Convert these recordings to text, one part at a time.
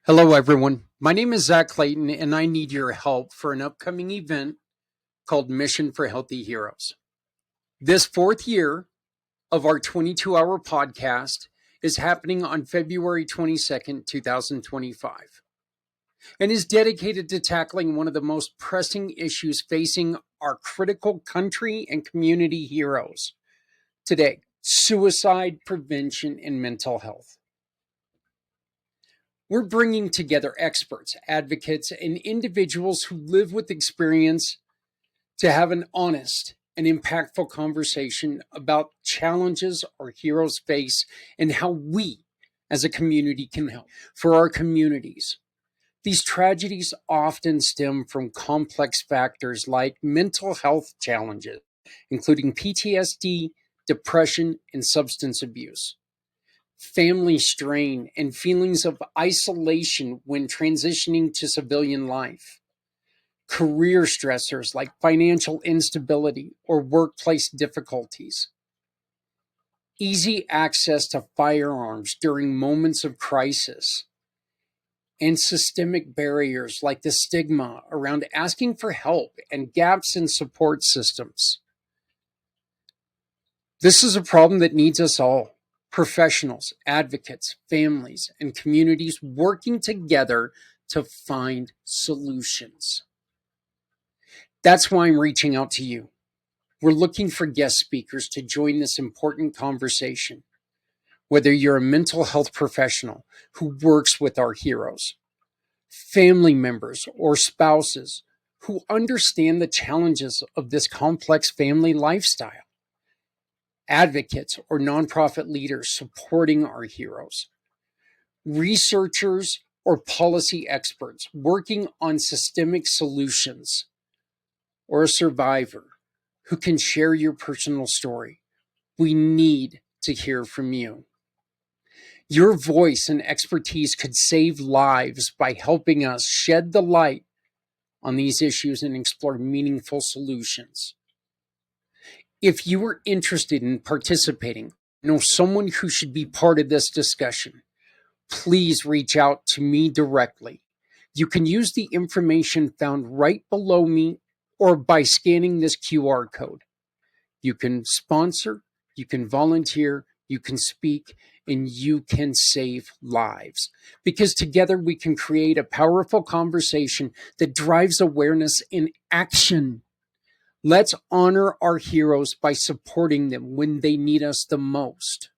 Hello, everyone. My name is Zach Clayton, and I need your help for an upcoming event called Mission for Healthy Heroes. This fourth year of our 22-hour podcast is happening on February 22nd, 2025, and is dedicated to tackling one of the most pressing issues facing our critical country and community heroes today: suicide prevention and mental health. We're bringing together experts, advocates, and individuals who live with experience to have an honest and impactful conversation about challenges our heroes face and how we as a community can help. For our communities, these tragedies often stem from complex factors like mental health challenges, including PTSD, depression, and substance abuse, family strain, and feelings of isolation when transitioning to civilian life, career stressors like financial instability or workplace difficulties, easy access to firearms during moments of crisis, and systemic barriers like the stigma around asking for help and gaps in support systems. This is a problem that needs us all: professionals, advocates, families, and communities working together to find solutions. That's why I'm reaching out to you. We're looking for guest speakers to join this important conversation. Whether you're a mental health professional who works with our heroes, family members or spouses who understand the challenges of this complex family lifestyle, advocates or nonprofit leaders supporting our heroes, researchers or policy experts working on systemic solutions, or a survivor who can share your personal story. We need to hear from you. Your voice and expertise could save lives by helping us shed the light on these issues and explore meaningful solutions. If you are interested in participating, know someone who should be part of this discussion, please reach out to me directly. You can use the information found right below me or by scanning this QR code. You can sponsor, you can volunteer, you can speak, and you can save lives. Because together we can create a powerful conversation that drives awareness and action. Let's honor our heroes by supporting them when they need us the most.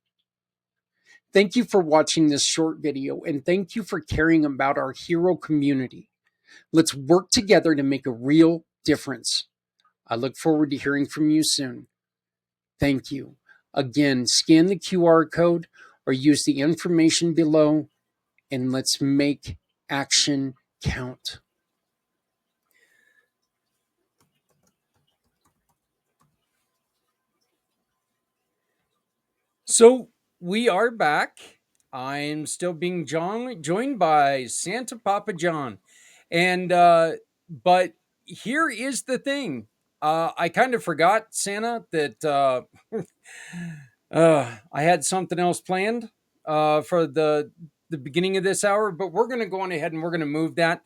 Thank you for watching this short video, and thank you for caring about our hero community. Let's work together to make a real difference. I look forward to hearing from you soon. Thank you. Again, scan the QR code or use the information below, and let's make action count. So we are back. I'm still being joined by Santa Papa John. And but here is the thing. I kind of forgot, Santa, that I had something else planned for the beginning of this hour, but we're going to go on ahead and we're going to move that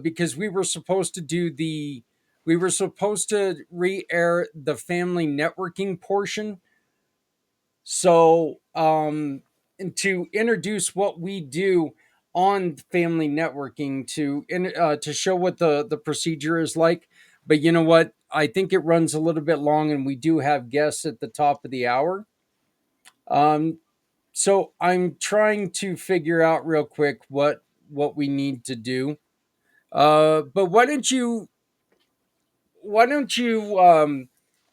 because we were supposed to re-air the family networking portion. So, and to introduce what we do on family networking to show what the procedure is like. But you know what? I think it runs a little bit long, and we do have guests at the top of the hour. Um, so I'm trying to figure out real quick what we need to do. But why don't you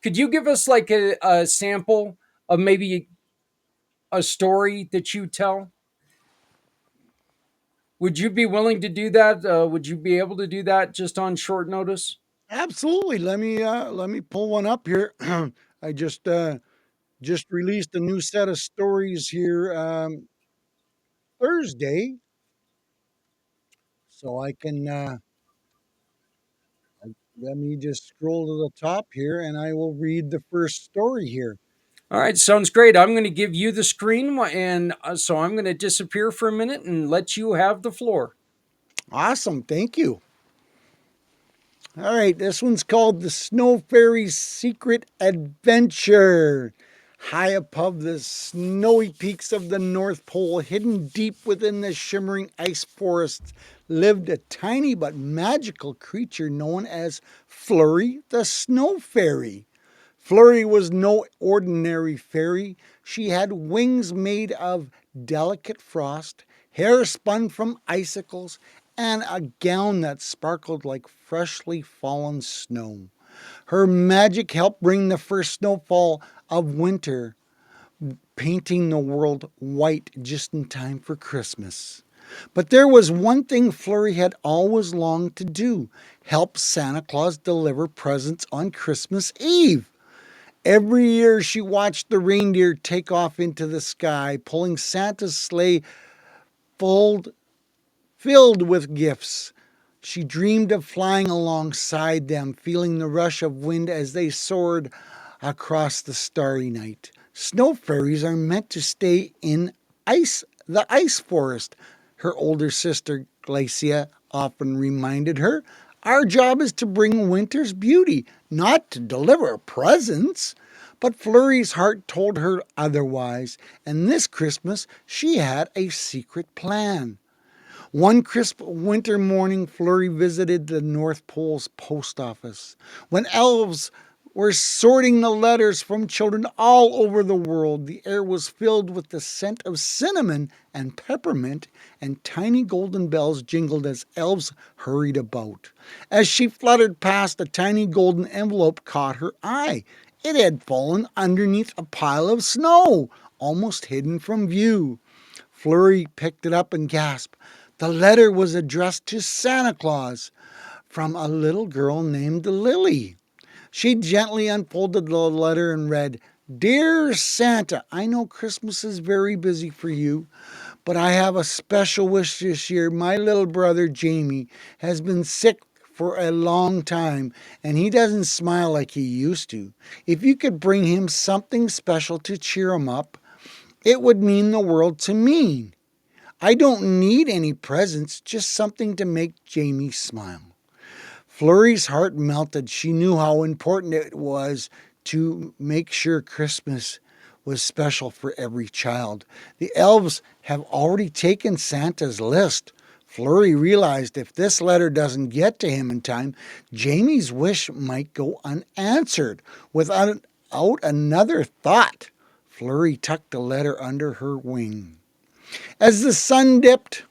could you give us like a sample of maybe a story that you tell? Would you be willing to do that? Would you be able to do that just on short notice? Absolutely. Let me pull one up here. I just released a new set of stories here Thursday, so I can let me just scroll to the top here, and I will read the first story here. All right, sounds great. I'm going to give you the screen, and so I'm going to disappear for a minute and let you have the floor. Awesome. Thank you. All right, this one's called The Snow Fairy's Secret Adventure. High above the snowy peaks of the North Pole, hidden deep within the shimmering ice forests, lived a tiny but magical creature known as Flurry the Snow Fairy. Flurry was no ordinary fairy. She had wings made of delicate frost, hair spun from icicles, and a gown that sparkled like freshly fallen snow. Her magic helped bring the first snowfall of winter, painting the world white just in time for Christmas. But there was one thing Flurry had always longed to do: help Santa Claus deliver presents on Christmas Eve. Every year she watched the reindeer take off into the sky, pulling Santa's sleigh full, filled with gifts. She dreamed of flying alongside them, feeling the rush of wind as they soared across the starry night. Snow fairies are meant to stay in the ice forest, her older sister Glacia often reminded her. Our job is to bring winter's beauty, not to deliver presents. But Flurry's heart told her otherwise, and this Christmas she had a secret plan. One crisp winter morning, Flurry visited the North Pole's post office. When elves were sorting the letters from children all over the world, the air was filled with the scent of cinnamon and peppermint, and tiny golden bells jingled as elves hurried about. As she fluttered past, a tiny golden envelope caught her eye. It had fallen underneath a pile of snow, almost hidden from view. Flurry picked it up and gasped. The letter was addressed to Santa Claus from a little girl named Lily. She gently unfolded the letter and read, Dear Santa, I know Christmas is very busy for you, but I have a special wish this year. My little brother Jamie has been sick for a long time, and he doesn't smile like he used to. If you could bring him something special to cheer him up, it would mean the world to me. I don't need any presents, just something to make Jamie smile. Flurry's heart melted. She knew how important it was to make sure Christmas was special for every child. The elves have already taken Santa's list. Flurry realized if this letter doesn't get to him in time, Jamie's wish might go unanswered. Without another thought, Flurry tucked the letter under her wing. As the sun dipped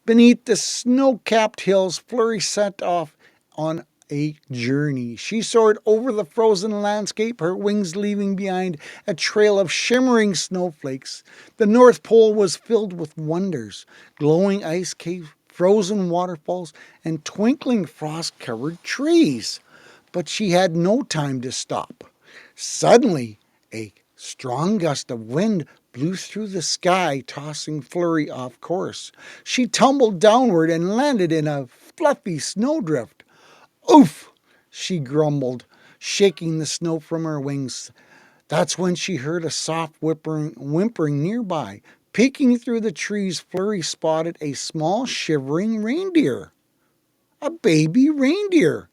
beneath the snow-capped hills, Flurry set off on a journey. She soared over the frozen landscape, her wings leaving behind a trail of shimmering snowflakes. The North Pole was filled with wonders: glowing ice caves, frozen waterfalls, and twinkling frost-covered trees. But she had no time to stop. Suddenly, a strong gust of wind blew through the sky, tossing Flurry off course. She tumbled downward and landed in a fluffy snowdrift. Oof! She grumbled, shaking the snow from her wings. That's when she heard a soft whimpering nearby. Peeking through the trees, Flurry spotted a small shivering reindeer. A baby reindeer.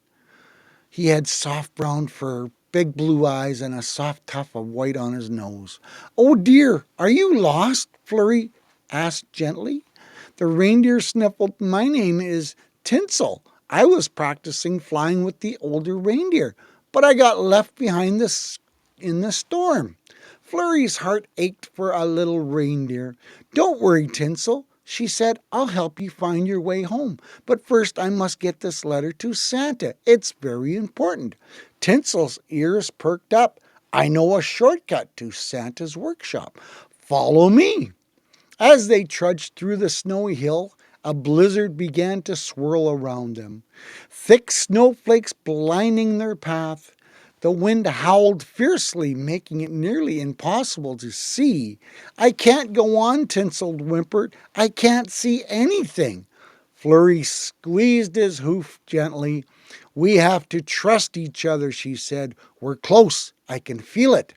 He had soft brown fur, big blue eyes, and a soft tuft of white on his nose. Oh dear, are you lost? Flurry asked gently. The reindeer sniffled. My name is Tinsel. I was practicing flying with the older reindeer, but I got left behind in the storm. Flurry's heart ached for a little reindeer. Don't worry, Tinsel, she said. I'll help you find your way home. But first I must get this letter to Santa. It's very important. Tinsel's ears perked up. I know a shortcut to Santa's workshop. Follow me. As they trudged through the snowy hill, a blizzard began to swirl around them, thick snowflakes blinding their path. The wind howled fiercely, making it nearly impossible to see. I can't go on, Tinsel whimpered. I can't see anything. Flurry squeezed his hoof gently. We have to trust each other, she said. We're close. I can feel it.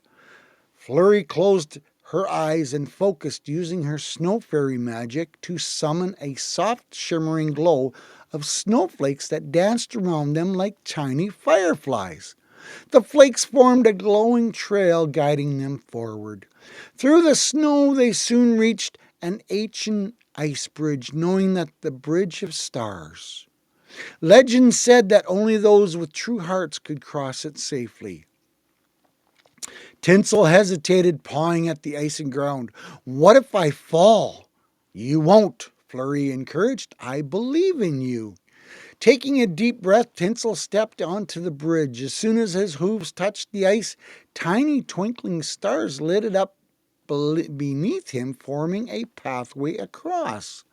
Flurry closed her eyes and focused using her snow fairy magic to summon a soft shimmering glow of snowflakes that danced around them like tiny fireflies. The flakes formed a glowing trail guiding them forward. Through the snow they soon reached an ancient ice bridge, knowing that the bridge of stars. Legend said that only those with true hearts could cross it safely. Tinsel hesitated, pawing at the icy ground. What if I fall? You won't, Flurry encouraged. I believe in you. Taking a deep breath, Tinsel stepped onto the bridge. As soon as his hooves touched the ice, tiny twinkling stars lit it up beneath him, forming a pathway across.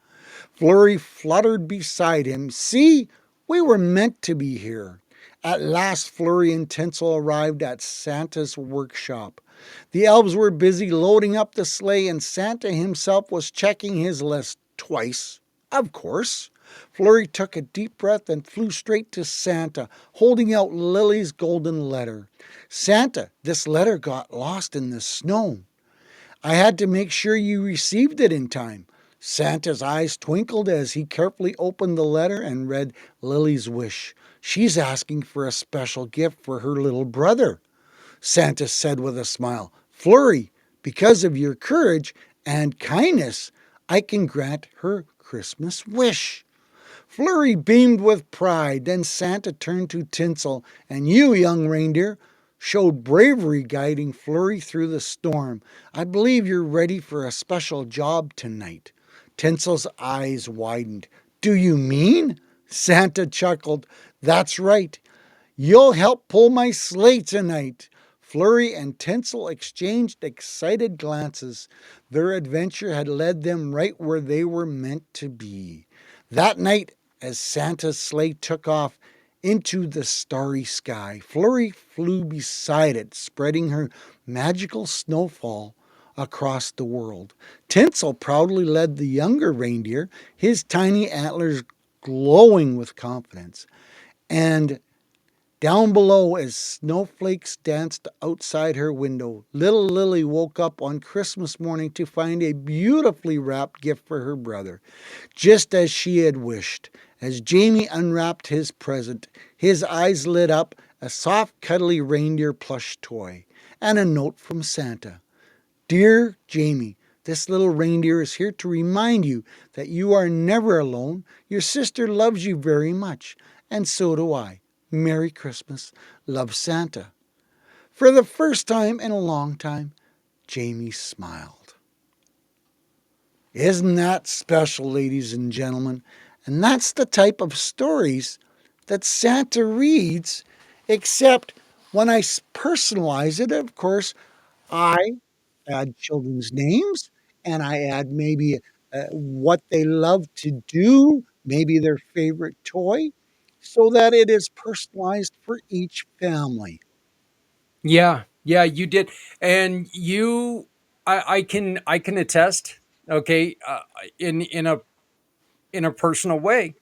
Flurry fluttered beside him. See, we were meant to be here. At last, Flurry and Tinsel arrived at Santa's workshop. The elves were busy loading up the sleigh, and Santa himself was checking his list twice, of course. Flurry took a deep breath and flew straight to Santa, holding out Lily's golden letter. Santa, this letter got lost in the snow. I had to make sure you received it in time. Santa's eyes twinkled as he carefully opened the letter and read Lily's wish. She's asking for a special gift for her little brother. Santa said with a smile, Flurry, because of your courage and kindness, I can grant her Christmas wish. Flurry beamed with pride. Then Santa turned to Tinsel, and you, young reindeer, showed bravery guiding Flurry through the storm. I believe you're ready for a special job tonight. Tinsel's eyes widened. Do you mean? Santa chuckled. That's right. You'll help pull my sleigh tonight. Flurry and Tinsel exchanged excited glances. Their adventure had led them right where they were meant to be. That night, as Santa's sleigh took off into the starry sky, Flurry flew beside it, spreading her magical snowfall across the world. Tinsel proudly led the younger reindeer, his tiny antlers glowing with confidence. And down below, as snowflakes danced outside her window, little Lily woke up on Christmas morning to find a beautifully wrapped gift for her brother, just as she had wished. As Jamie unwrapped his present, his eyes lit up, a soft, cuddly reindeer plush toy, and a note from Santa. Dear Jamie, this little reindeer is here to remind you that you are never alone. Your sister loves you very much, and so do I. Merry Christmas. Love, Santa. For the first time in a long time, Jamie smiled. Isn't that special, ladies and gentlemen? And that's the type of stories that Santa reads, except when I personalize it, of course, I add children's names and I add maybe what they love to do, maybe their favorite toy, so that it is personalized for each family. Yeah, yeah, you did, and I can attest. Okay, in a personal way,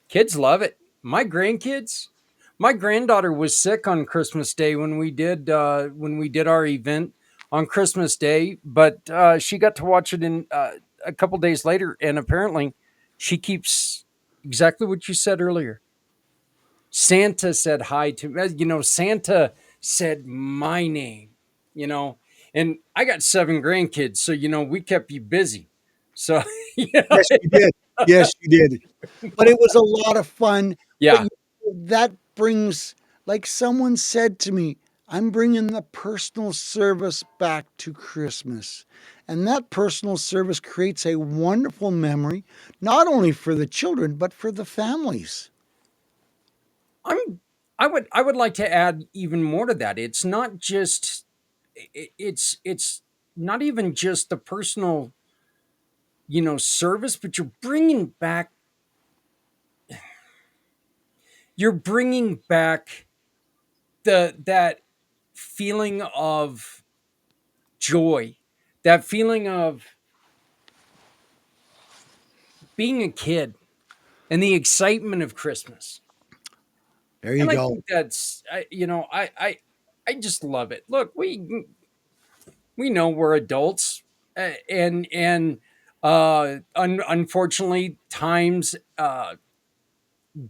kids love it. My granddaughter was sick on Christmas Day when we did our event on Christmas Day, but she got to watch it in a couple days later, and apparently, she keeps exactly what you said earlier. Santa said hi to Santa said my name, you know, and I got 7 grandkids, so we kept you busy. So yeah, Yes, you did. Yes, you did. But it was a lot of fun. But yeah. that brings, like someone said to me, I'm bringing the personal service back to Christmas. And that personal service creates a wonderful memory, not only for the children, but for the families. I'm I would like to add even more to that. It's not just it's not even just the personal, service, but you're bringing back the that feeling of joy, that feeling of being a kid and the excitement of Christmas. There you And I go. think that's I just love it. Look, We know we're adults, and unfortunately, times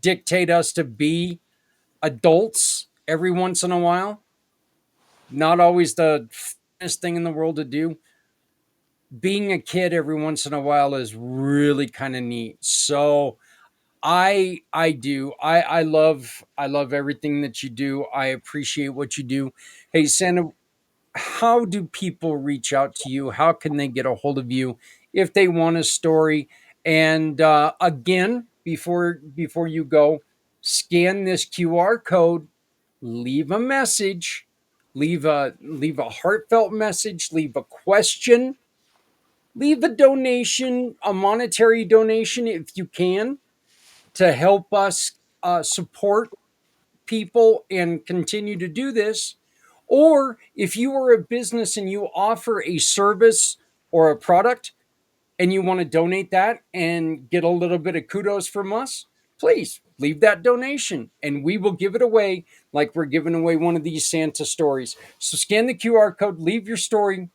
dictate us to be adults every once in a while. Not always the funnest thing in the world to do. Being a kid every once in a while is really kind of neat. So I love everything that you do. I appreciate what you do. Hey Santa, how do people reach out to you? How can they get a hold of you if they want a story? And again, before you go, scan this QR code, leave a message, leave a heartfelt message, leave a question, leave a donation, a monetary donation if you can, to help us support people and continue to do this. Or if you are a business and you offer a service or a product and you want to donate that and get a little bit of kudos from us, please leave that donation and we will give it away like we're giving away one of these Santa stories. So scan the QR code, leave your story,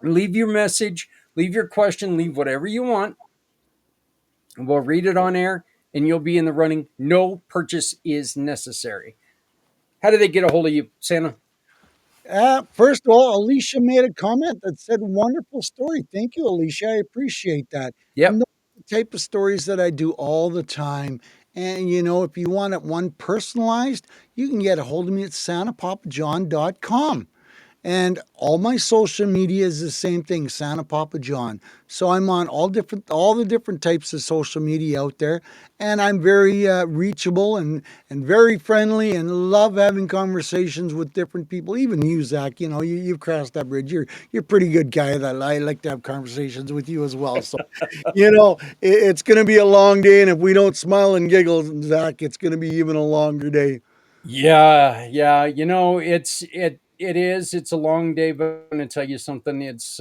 leave your message, leave your question, leave whatever you want. We'll read it on air and you'll be in the running. No purchase is necessary. How do they get a hold of you, Santa? First of all, Alicia made a comment that said, "Wonderful story." Thank you, Alicia. I appreciate that. And Yep. those are the type of stories that I do all the time. And, if you want it one personalized, you can get a hold of me at santapapajohn.com. And all my social media is the same thing, Santa Papa John. So I'm on all the different types of social media out there, and I'm very reachable and very friendly, and love having conversations with different people. Even you, Zach, you've crossed that bridge. You're a pretty good guy that I like to have conversations with you as well. So it's going to be a long day, and if we don't smile and giggle, Zach, it's going to be even a longer day. Yeah, yeah. It's a long day, but I'm gonna tell you something. It's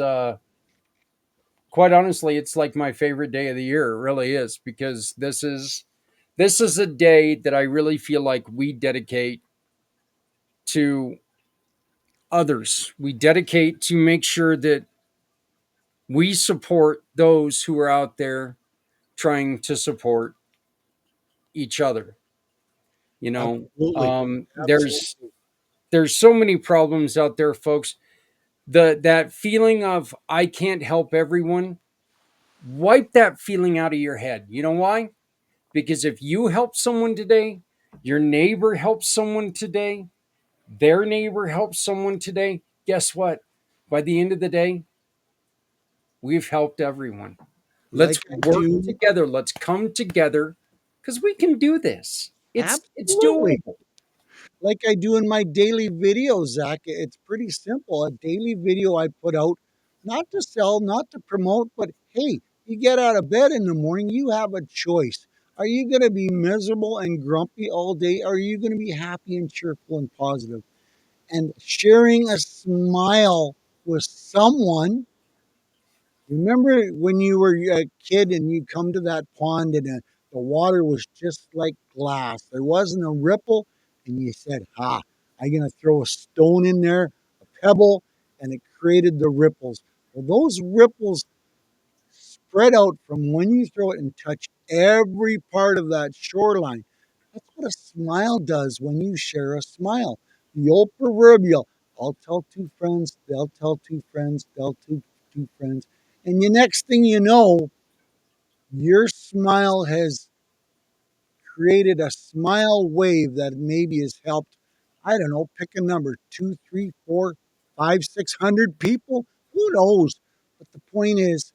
quite honestly, it's like my favorite day of the year. It really is because this is a day that I really feel like we dedicate to others. We dedicate to make sure that we support those who are out there trying to support each other. You know, Absolutely, there's absolutely. there's so many problems out there, folks. That feeling of I can't help everyone, wipe that feeling out of your head. You know why? Because if you help someone today, your neighbor helps someone today, their neighbor helps someone today, guess what? By the end of the day, we've helped everyone. Let's Like I work do, together. Let's come together because we can do this. It's absolutely. doable. Like I do in my daily videos, Zach. It's pretty simple. A daily video I put out, not to sell, not to promote, but hey, you get out of bed in the morning, you have a choice. Are you going to be miserable and grumpy all day? Or are you going to be happy and cheerful and positive? And sharing a smile with someone. Remember when you were a kid and you come to that pond and the water was just like glass. There wasn't a ripple, and you said, "Ha! I'm gonna throw a stone in there, a pebble," and it created the ripples. Well, those ripples spread out from when you throw it and touch every part of that shoreline. That's what a smile does when you share a smile. The old proverbial, I'll tell two friends, they'll tell two friends, they'll tell two friends. And the next thing you know, your smile has created a smile wave that maybe has helped, I don't know, pick a number, two, three, four, five, 600 people. Who knows? But the point is,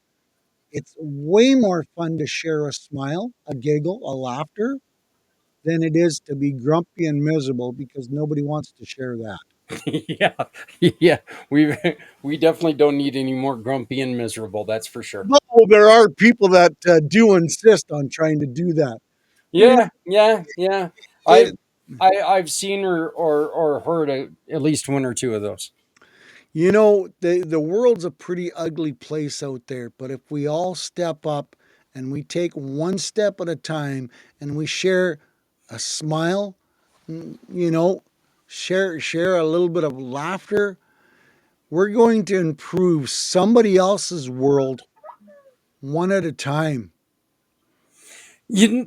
it's way more fun to share a smile, a giggle, a laughter than it is to be grumpy and miserable because nobody wants to share that. Yeah, yeah. We definitely don't need any more grumpy and miserable. That's for sure. But there are people that do insist on trying to do that. You know, Yeah, yeah, yeah. I've it, I've seen or heard at least one or two of those. the world's a pretty ugly place out there, but if we all step up and we take one step at a time and we share a smile, you know, share a little bit of laughter, We're going to improve somebody else's world one at a time. You,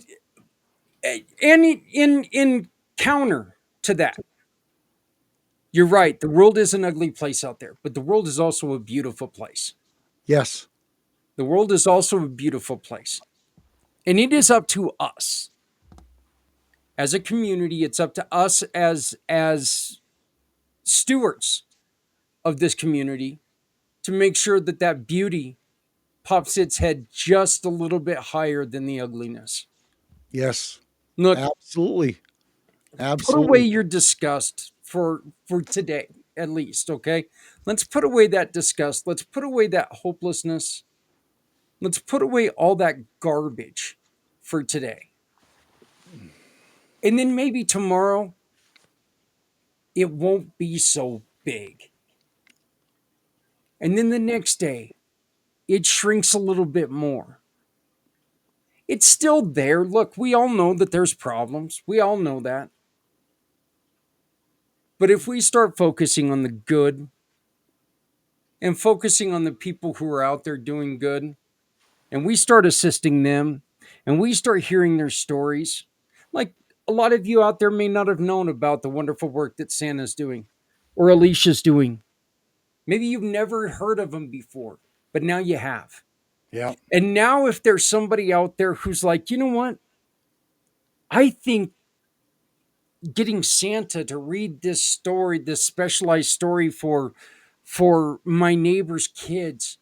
and in counter to that, you're right. The world is an ugly place out there, but the world is also a beautiful place. Yes. The world is also a beautiful place. And it is up to us as a community, it's up to us as stewards of this community to make sure that that beauty pops its head just a little bit higher than the ugliness. Yes. Look, Absolutely. put away Absolutely. your disgust for today at least, okay? Let's put away that disgust. Let's put away that hopelessness. Let's put away all that garbage for today. And then maybe tomorrow it won't be so big. And then the next day it shrinks a little bit more. It's still there. Look, we all know that there's problems. We all know that. But if we start focusing on the good and focusing on the people who are out there doing good, and we start assisting them, and we start hearing their stories, like a lot of you out there may not have known about the wonderful work that Santa's doing or Alicia's doing. Maybe you've never heard of them before, but now you have. Yeah. And now, if there's somebody out there who's like, you know what? I think getting Santa to read this story, this specialized story for my neighbor's kids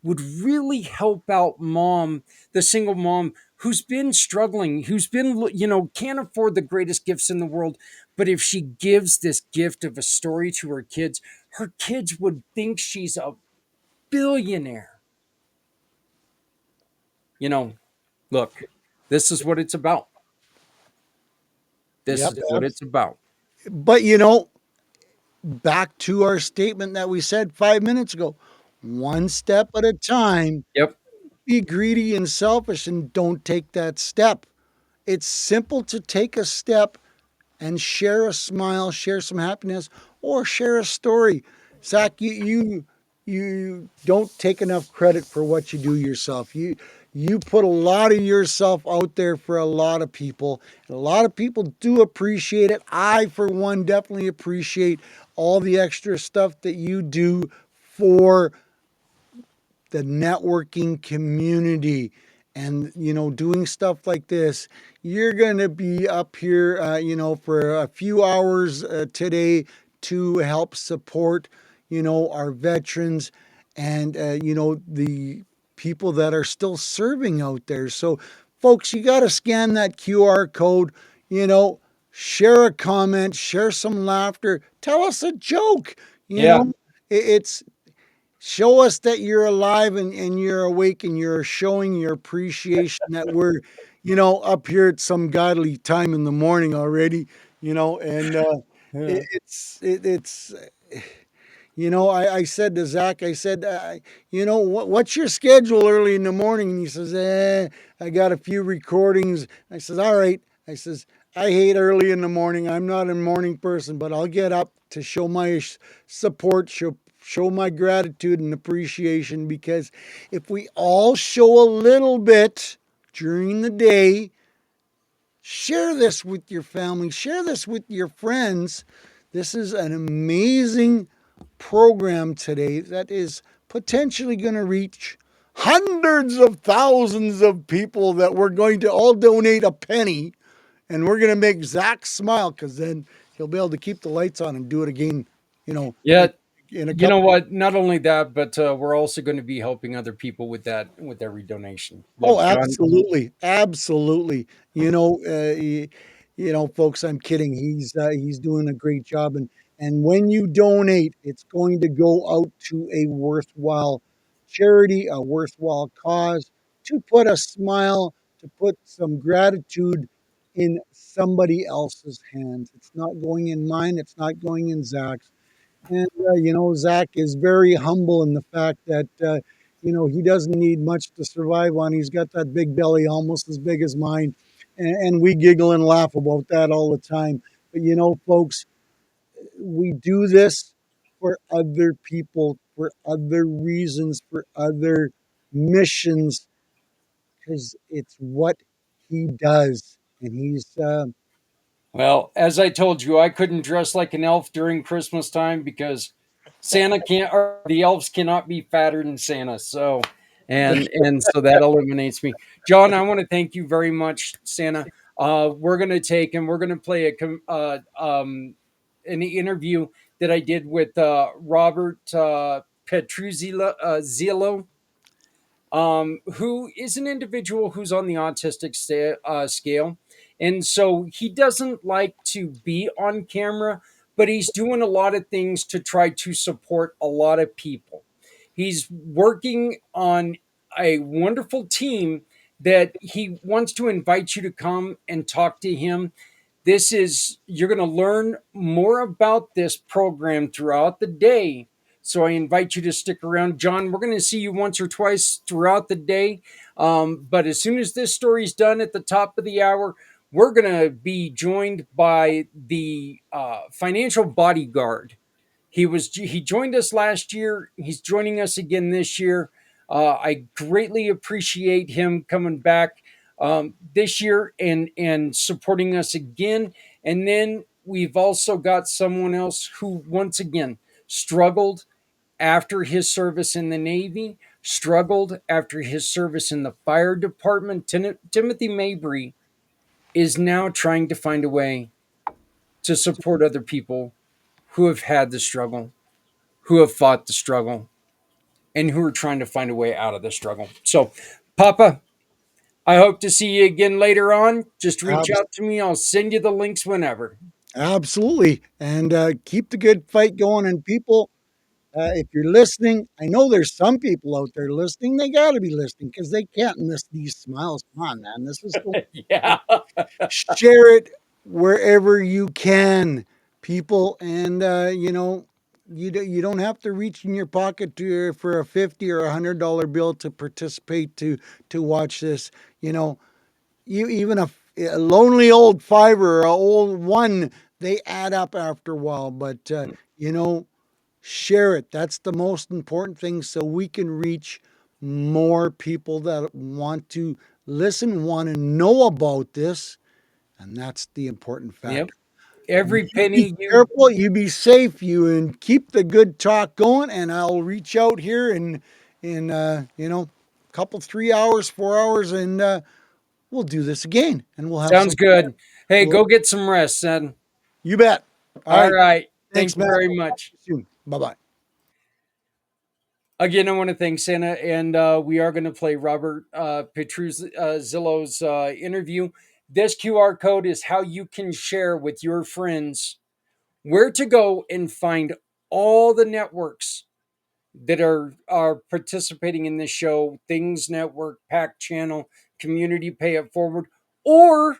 would really help out mom, the single mom who's been struggling, who's been, can't afford the greatest gifts in the world. But if she gives this gift of a story to her kids would think she's a billionaire. You know, look, this is what it's about. This Yep. is what it's about. But back to our statement that we said 5 minutes ago, one step at a time. Yep. Be greedy and selfish and don't take that step. It's simple to take a step and share a smile, share some happiness, or share a story. Zach, you don't take enough credit for what you do yourself. You put a lot of yourself out there for a lot of people. And a lot of people do appreciate it. I, for one, definitely appreciate all the extra stuff that you do for the networking community. And doing stuff like this, you're going to be up here for a few hours today to help support our veterans and the people that are still serving out there. So folks, you got to scan that QR code, you know share a comment, share some laughter, tell us a joke. you Yeah. know it's show us that you're alive and you're awake and you're showing your appreciation that we're, up here at some godly time in the morning already, and Yeah. it's I said to Zach, I said, what's your schedule early in the morning? And he says, I got a few recordings. I says, all right. I says, I hate early in the morning. I'm not a morning person, but I'll get up to show my support, show my gratitude and appreciation, because if we all show a little bit during the day, share this with your family, share this with your friends. This is an amazing program today that is potentially going to reach hundreds of thousands of people that we're going to all donate a penny, and we're going to make Zach smile, because then he'll be able to keep the lights on and do it again, you know, Yeah. in, in a You know couple. what? Not only that, but we're also going to be helping other people with that, with every donation. Oh, Look, John. absolutely, absolutely. Folks, I'm kidding. He's doing a great job, and when you donate, it's going to go out to a worthwhile charity, a worthwhile cause, to put a smile, to put some gratitude in somebody else's hands. It's not going in mine. It's not going in Zach's. And, Zach is very humble in the fact that, he doesn't need much to survive on. He's got that big belly almost as big as mine. And we giggle and laugh about that all the time. But, folks, we do this. for other people, for other reasons, for other missions, because it's what he does. And he's, Well, as I told you, I couldn't dress like an elf during Christmas time because Santa can't, or the elves cannot be fatter than Santa. So, and so that eliminates me. John, I want to thank you very much, Santa. We're gonna take and we're gonna play an interview that I did with Robert Petruzillo, Zillo, who is an individual who's on the autistic scale. And so he doesn't like to be on camera, but he's doing a lot of things to try to support a lot of people. He's working on a wonderful team that he wants to invite you to come and talk to him. This is, you're going to learn more about this program throughout the day. So I invite you to stick around. John, we're going to see you once or twice throughout the day. But as soon as this story's done at the top of the hour, we're going to be joined by the financial bodyguard. He joined us last year. He's joining us again this year. I greatly appreciate him coming back this year and supporting us again. And then we've also got someone else who once again struggled after his service in the Navy, struggled after his service in the fire department. Timothy Mabry is now trying to find a way to support other people who have had the struggle, who have fought the struggle, and who are trying to find a way out of the struggle. So, Papa, I hope to see you again later on. Just reach abs- out to me. I'll send you the links whenever. absolutely. And keep the good fight going. And people, if you're listening, I know there's some people out there listening. They got to be listening because they can't miss these smiles. Come on, man. This is so Yeah. share it wherever you can, people. And you don't have to reach in your pocket for a 50 or $100 bill to participate to watch this. You know, you even a lonely old fiver or a old one, they add up after a while. But you know, share it. That's the most important thing, so we can reach more people that want to listen, want to know about this, and that's the important Yep. factor. Every You be penny you. careful, you be safe, you and keep the good talk going. And I'll reach out here in couple 3 hours, 4 hours, and we'll do this again, and we'll have Sounds some. good. Hey, We'll, go get some rest, son. you bet. All All right. right. Thanks, Thank you man. very I'll talk much. to you soon. Bye bye. Again, I want to thank Santa, and we are going to play Robert Petruzillo's interview. This QR code is how you can share with your friends where to go and find all the networks that are participating in this show. Things Network, Pack Channel, Community Pay It Forward, or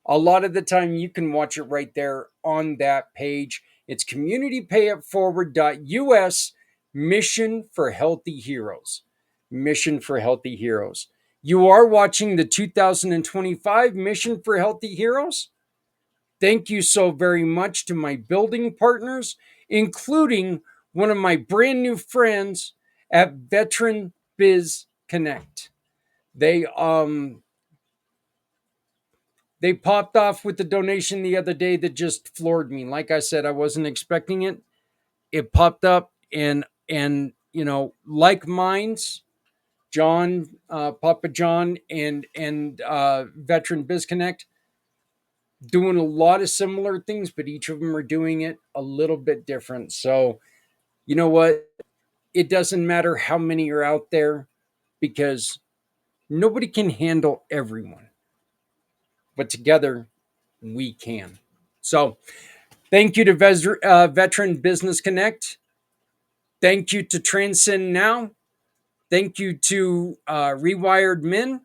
a lot of the time you can watch it right there on that page. It's communitypayitforward.us, Mission for Healthy Heroes. Mission for Healthy Heroes. You are watching the 2025 Mission for Healthy Heroes. Thank you so very much to my building partners, including one of my brand new friends at Veteran Biz Connect. They they popped off with the donation the other day that just floored me. Like I said, I wasn't expecting it. It popped up, and like minds, John, Papa John, and Veteran BizConnect doing a lot of similar things, but each of them are doing it a little bit different. So you know what? It doesn't matter how many are out there because nobody can handle everyone, but together we can. So thank you to Veteran Business Connect. Thank you to Transcend Now. Thank you to Rewired Men.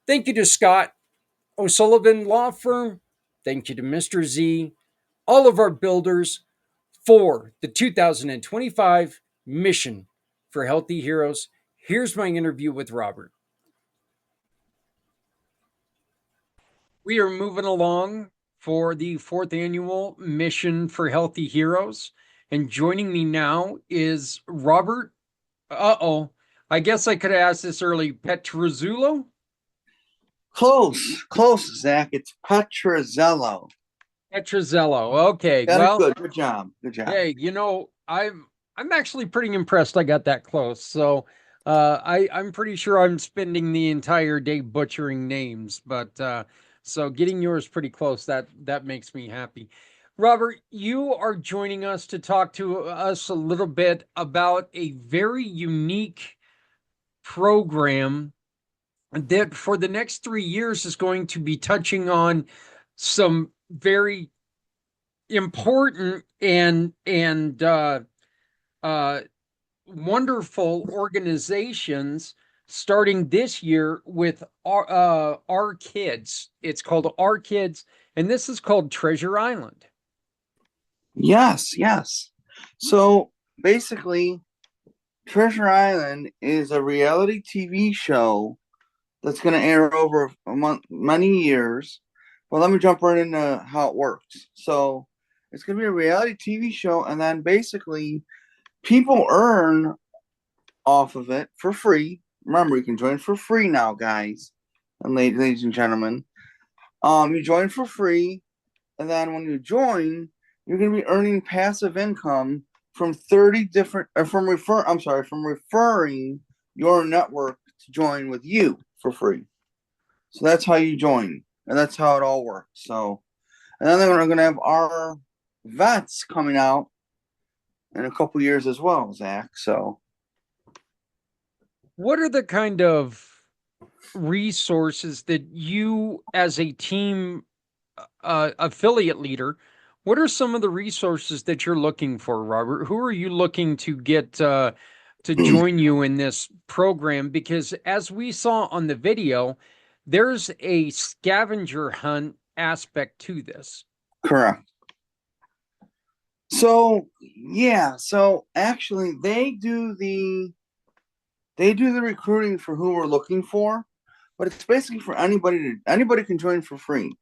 Thank you to Scott O'Sullivan Law Firm. Thank you to Mr. Z, all of our builders for the 2025 Mission for Healthy Heroes. Here's my interview with Robert. We are moving along for the fourth annual Mission for Healthy Heroes. And joining me now is Robert. Uh-oh. I guess I could have asked this early. Petruzzulo? Close, close, Zach. It's Petrozello. Petruzzello. Okay. Got it Well, good. Good job. Good job. hey, I'm actually pretty impressed I got that close. So I'm pretty sure I'm spending the entire day butchering names, but so getting yours pretty close, that makes me happy. Robert, you are joining us to talk to us a little bit about a very unique program that for the next 3 years is going to be touching on some very important and wonderful organizations starting this year with our kids. It's called Our Kids, and this is called Treasure Island. Yes, yes. So basically, Treasure Island is a reality TV show that's going to air over many years. Well, let me jump right into how it works. So it's going to be a reality TV show, and then basically people earn off of it for free. Remember, you can join for free now, guys and ladies and gentlemen. You join for free, and then when you join, you're going to be earning passive income from 30 different, from referring your network to join with you for free. So that's how you join, and that's how it all works. So, and then we're going to have our vets coming out in a couple years as well, Zach. So, What are the kind of resources that you, as a team affiliate leader, what are some of the resources that you're looking for, Robert? Who are you looking to get to join you in this program? Because as we saw on the video, there's a scavenger hunt aspect to this. correct. So, yeah, so actually they do the recruiting for who we're looking for, but it's basically for anybody can join for free.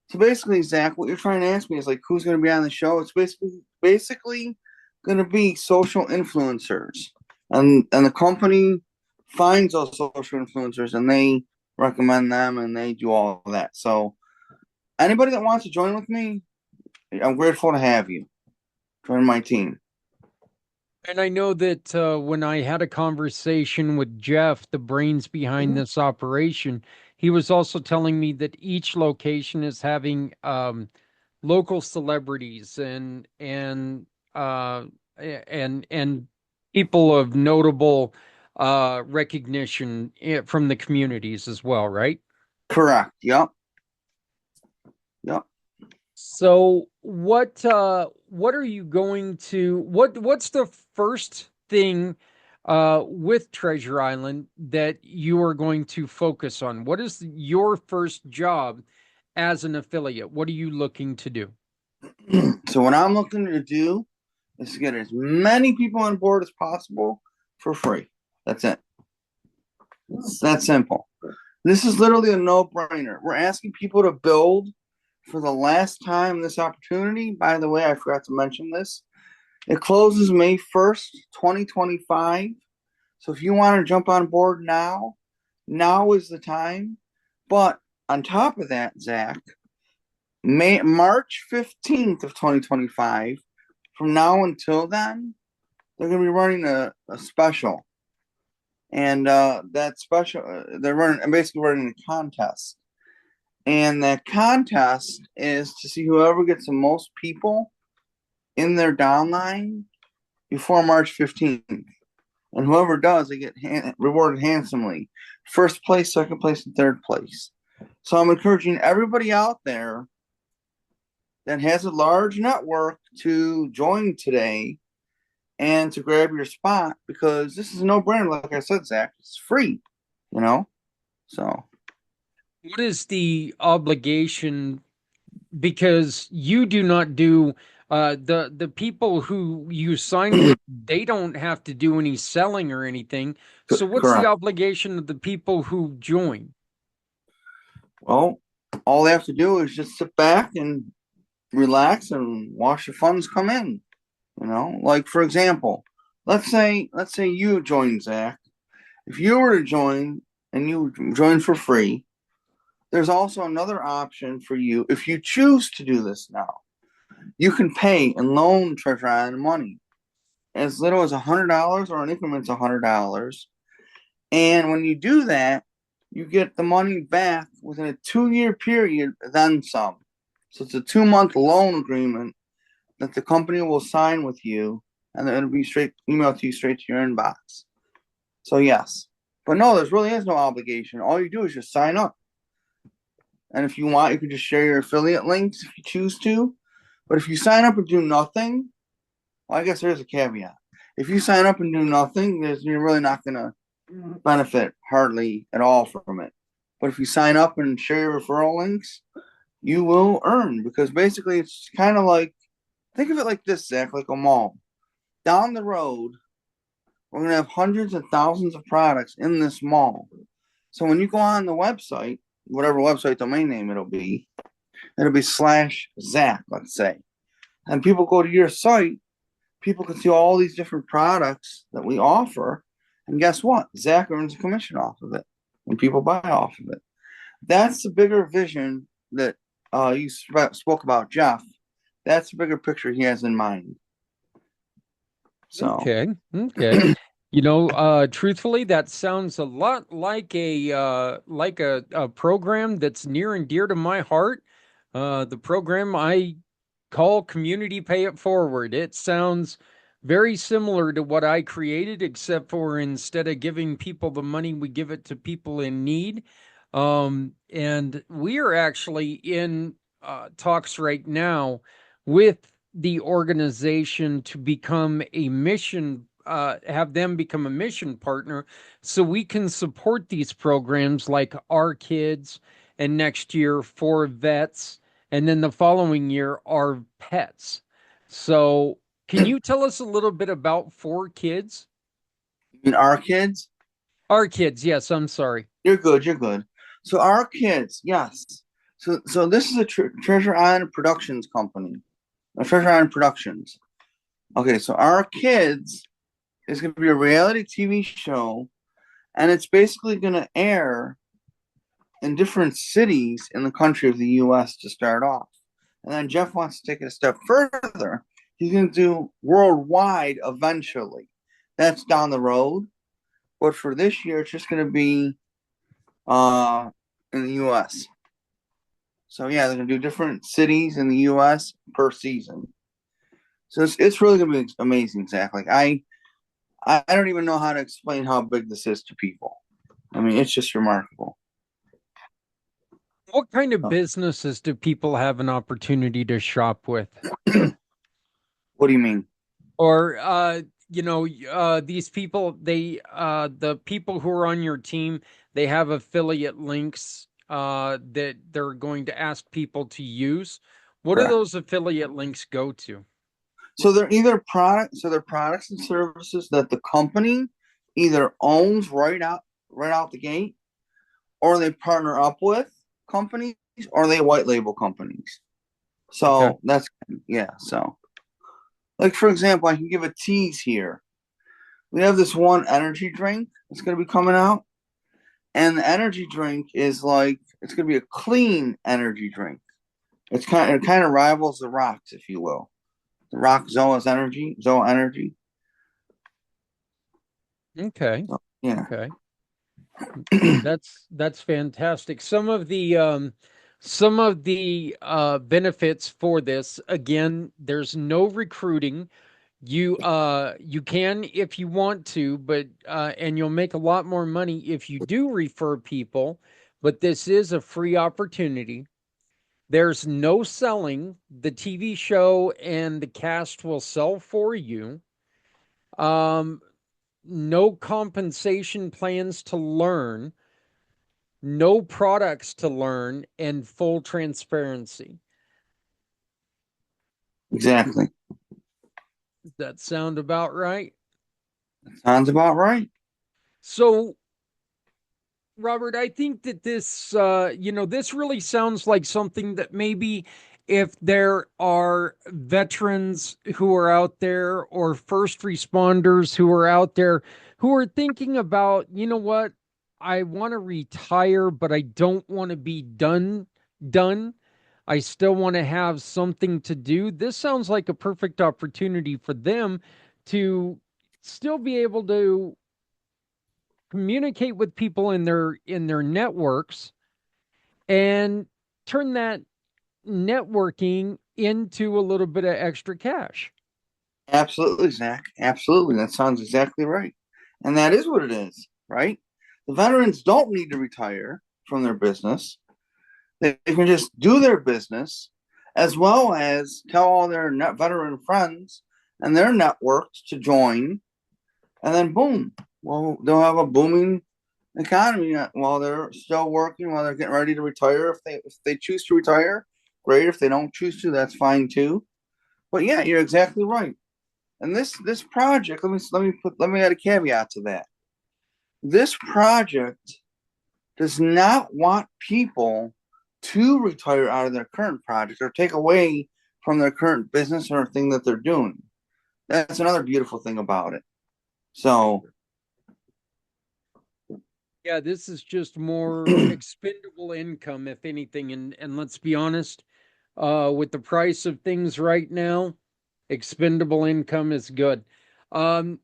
So basically, Zach, what you're trying to ask me is like who's going to be on the show? It's basically going to be social influencers, and the company finds those social influencers and they recommend them and they do all of that. So anybody that wants to join with me, I'm grateful to have you join my team. And I know that when I had a conversation with Jeff, the brains behind this operation, he was also telling me that each location is having local celebrities uh, and people of notable recognition from the communities as well, right? Correct. Yep. Yep. So what are you going to what's the first thing with Treasure Island that you are going to focus on? What is your first job as an affiliate? What are you looking to do? So what I'm looking to do is to get as many people on board as possible for free. That's it. It's that simple. This is literally a no-brainer. We're asking people to build for the last time this opportunity. By the way, I forgot to mention this. It closes May 1st, 2025. So if you want to jump on board now, now is the time. But on top of that, Zach, March 15th of 2025, from now until then, they're going to be running a special. And that special, I'm basically running a contest. And that contest is to see whoever gets the most people in their downline before March 15th. And whoever does, they get rewarded handsomely. First place, second place, and third place. So I'm encouraging everybody out there that has a large network to join today and to grab your spot, because this is a no-brainer. Like I said, Zach, it's free, you know? So What is the obligation? Because you do not do the people who you sign with, they don't have to do any selling or anything. So what's the correct. obligation of the people who join? Well, all they have to do is just sit back and relax and watch the funds come in. Like for example, let's say you join, Zach. If you were to join and you join for free, there's also another option for you. If you choose to do this now, you can pay and loan Treasure Island money as little as $100 or in increments of $100. And when you do that, you get the money back within a 2-year period, then some. So it's a 2-month loan agreement that the company will sign with you, and then it'll be straight emailed to you straight to your inbox. So yes, but no, there really is no obligation. All you do is just sign up, and if you want, you can just share your affiliate links if you choose to. But if you sign up and do nothing, well, I guess there's a caveat. If you sign up and do nothing, you're really not going to benefit hardly at all from it. But if you sign up and share your referral links, you will earn, because basically it's kind of like, think of it like this, Zach, like a mall. Down the road, we're going to have hundreds of thousands of products in this mall. So when you go on the website, whatever website domain name it'll be /Zach, let's say. And people go to your site, people can see all these different products that we offer. And guess what? Zach earns a commission off of it when people buy off of it. That's the bigger vision that you spoke about, Jeff. That's the bigger picture he has in mind. So Okay. Truthfully, that sounds a lot like a program that's near and dear to my heart. The program I call Community Pay It Forward. It sounds very similar to what I created, except for instead of giving people the money, we give it to people in need. And we are actually in talks right now with the organization to become a mission, have them become a mission partner, so we can support these programs like Our Kids, and next year for vets, and then the following year our pets. So can you tell us a little bit about 4Kids? in Our Kids, Our Kids, yes, I'm sorry. you're good. So Our Kids, yes. So this is a Treasure Island Productions company. Treasure Island Productions. Okay, so Our Kids is going to be a reality TV show, and it's basically going to air in different cities in the country of the U.S. to start off. And then Jeff wants to take it a step further. He's going to do worldwide eventually. That's down the road. But for this year, it's just going to be in the U.S. So yeah, they're going to do different cities in the U.S. per season. So it's really going to be amazing, Zach. Like I don't even know how to explain how big this is to people. I mean, it's just remarkable. What kind of businesses do people have an opportunity to shop with? What do you mean? Or these people, the people who are on your team, they have affiliate links that they're going to ask people to use. What do Correct. those affiliate links go to? So they're either products, they're products and services that the company either owns right out the gate, or they partner up with companies, or they white label companies. So Okay. that's so like for example, I can give a tease here. We have this one energy drink that's gonna be coming out, and the energy drink is like, it's gonna be a clean energy drink. It kind of rivals the rocks, if you will. The rock Zoa Energy. Okay. Yeah. Okay. That's fantastic. Some of the benefits for this, again, there's no recruiting. You can if you want to, but and you'll make a lot more money if you do refer people, but this is a free opportunity. There's no selling. The TV show and the cast will sell for you. Um, no compensation plans to learn, no products to learn, and full transparency. Exactly. Does that sound about right? Sounds about right. So, Robert, I think that this really sounds like something that maybe if there are veterans who are out there or first responders who are out there who are thinking about, you know what, I want to retire, but I don't want to be done. I still want to have something to do. This sounds like a perfect opportunity for them to still be able to communicate with people in their networks and turn that networking into a little bit of extra cash. Absolutely, Zach. Absolutely. That sounds exactly right. And that is what it is, right? The veterans don't need to retire from their business. They can just do their business as well as tell all their veteran friends and their networks to join. And then, boom, well, they'll have a booming economy while they're still working, while they're getting ready to retire. If they choose to retire, great. If they don't choose to, that's fine too. But yeah, you're exactly right. And this project, let me add a caveat to that. This project does not want people to retire out of their current project or take away from their current business or thing that they're doing. That's another beautiful thing about it. So Yeah, this is just more expendable income, if anything. And let's be honest, with the price of things right now, expendable income is good. Um,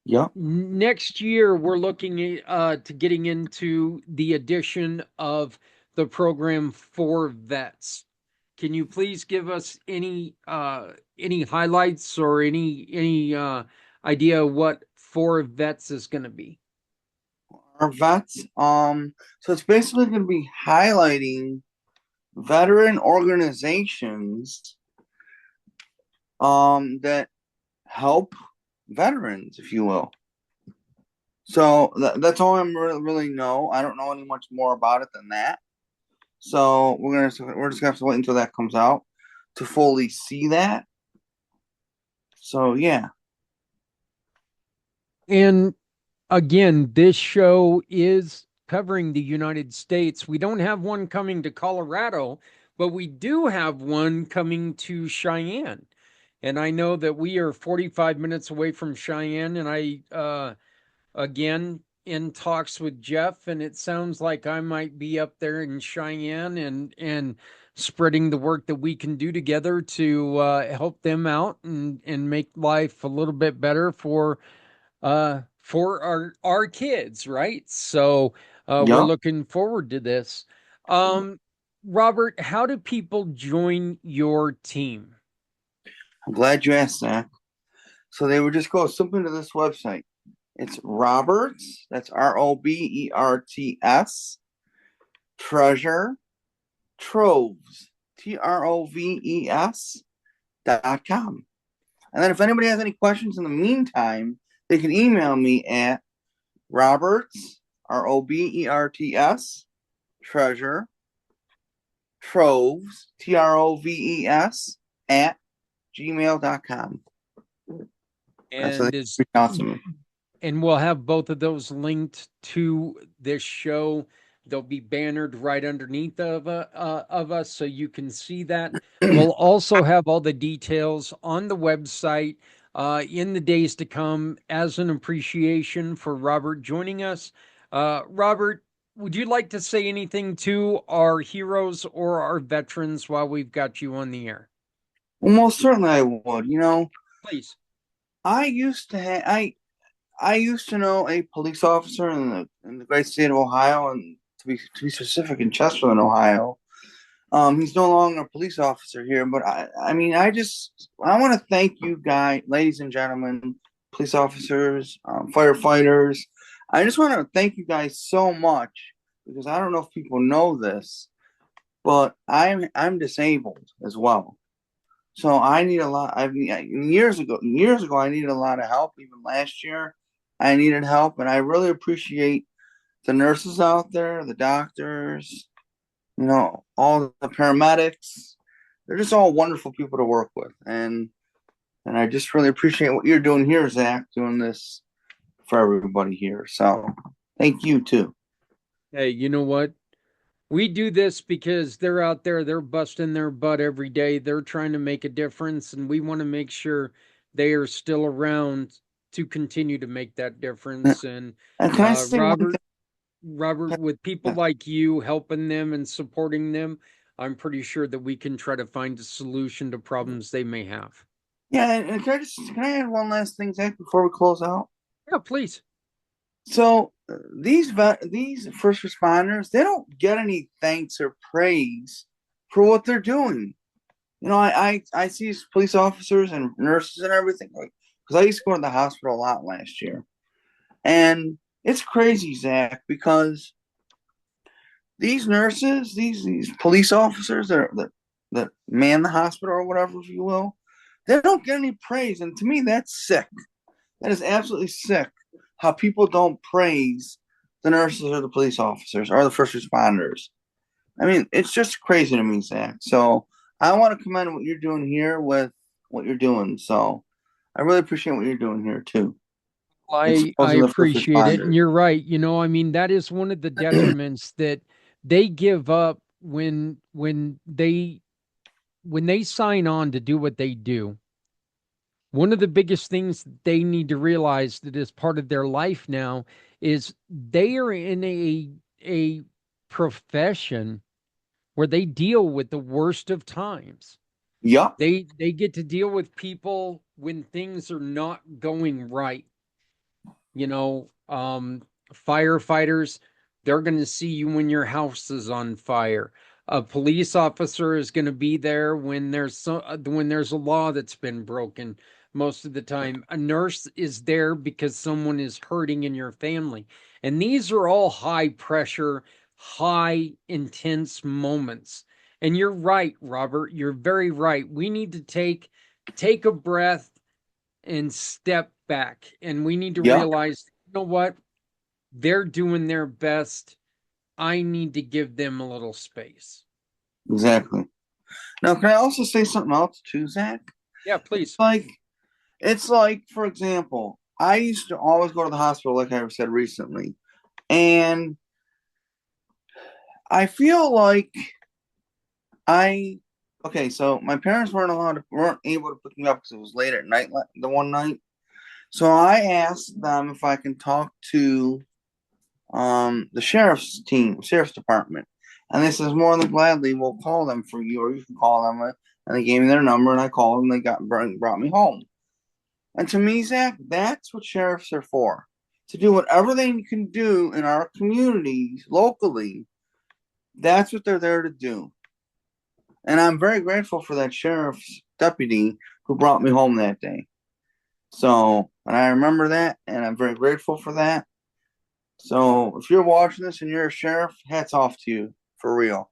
yeah, Next year, we're looking to getting into the addition of the program for vets. Can you please give us any highlights or any idea what for vets is going to be? our vets. So it's basically going to be highlighting veteran organizations that help veterans, if you will. So that's all I'm really know. I don't know any much more about it than that. So we're just gonna have to wait until that comes out to fully see that. So yeah, And again, this show is covering the United States. We don't have one coming to Colorado, but we do have one coming to Cheyenne. And I know that we are 45 minutes away from Cheyenne. And again, in talks with Jeff, and it sounds like I might be up there in Cheyenne and spreading the work that we can do together to help them out and make life a little bit better for our kids, right? So we're yep. looking forward to this. Robert, how do people join your team? I'm glad you asked that. So they would just go simply to this website. It's Roberts. That's Roberts. Treasure Troves TROVES.com. And then if anybody has any questions in the meantime, they can email me at Roberts Roberts Treasure Troves TROVES at gmail.com. That's how And they is reach out to me. and we'll have both of those linked to this show. They'll be bannered right underneath of us, so you can see that. We'll also have all the details on the website in the days to come as an appreciation for Robert joining us. Robert, would you like to say anything to our heroes or our veterans while we've got you on the air? Well, most certainly I would. Please. I used to have I used to know a police officer in the great state of Ohio, and to be specific, in Chesterland, Ohio. He's no longer a police officer here, but I mean, I want to thank you guys, ladies and gentlemen, police officers, firefighters. I just want to thank you guys so much because I don't know if people know this, but I'm disabled as well. So I need a lot. I mean, years ago, I needed a lot of help. Even last year, I needed help, and I really appreciate the nurses out there, the doctors, all the paramedics. They're just all wonderful people to work with, and I just really appreciate what you're doing here, Zach, doing this for everybody here. So thank you too. Hey, you know what? We do this because they're out there, they're busting their butt every day. They're trying to make a difference, and we want to make sure they are still around to continue to make that difference. And And can I say one Robert, thing? with people like you helping them and supporting them, I'm pretty sure that we can try to find a solution to problems they may have. Yeah, and can I add one last thing, Zach, before we close out? Yeah, please. So these first responders, they don't get any thanks or praise for what they're doing. You know, I see police officers and nurses and everything, like, because I used to go to the hospital a lot last year, and it's crazy, Zach, because these nurses, these police officers that man the hospital or whatever, if you will, they don't get any praise, and to me, that's sick. That is absolutely sick. How people don't praise the nurses or the police officers or the first responders. I mean, it's just crazy to me, Zach. So I want to commend what you're doing here with what you're doing. So I really appreciate what you're doing here too. I Exposing the first appreciate it. And responders. you're right. I mean, that is one of the detriments that they give up when they sign on to do what they do. One of the biggest things they need to realize that is part of their life now is they are in a profession where they deal with the worst of times. Yup. They get to deal with people when things are not going right. Firefighters, they're going to see you when your house is on fire. A police officer is going to be there when there's a law that's been broken. Most of the time, a nurse is there because someone is hurting in your family. And these are all high pressure, high intense moments. And you're right, Robert. You're very right. We need to take a breath and step back. And we need to Yup. realize, you know what? They're doing their best. I need to give them a little space. Exactly. Now, can I also say something else too, Zach? Yeah, please. It's like, for example, I used to always go to the hospital, like I said recently, and I feel like okay, so my parents weren't able to pick me up because it was late at night the one night. So I asked them if I can talk to the sheriff's department, and they says more than gladly we'll call them for you, or you can call them. And they gave me their number, and I called them. They brought me home. And to me, Zach, that's what sheriffs are for, to do whatever they can do in our communities locally. That's what they're there to do. And I'm very grateful for that sheriff's deputy who brought me home that day. So, and I remember that, and I'm very grateful for that. So, if you're watching this and you're a sheriff, hats off to you, for real.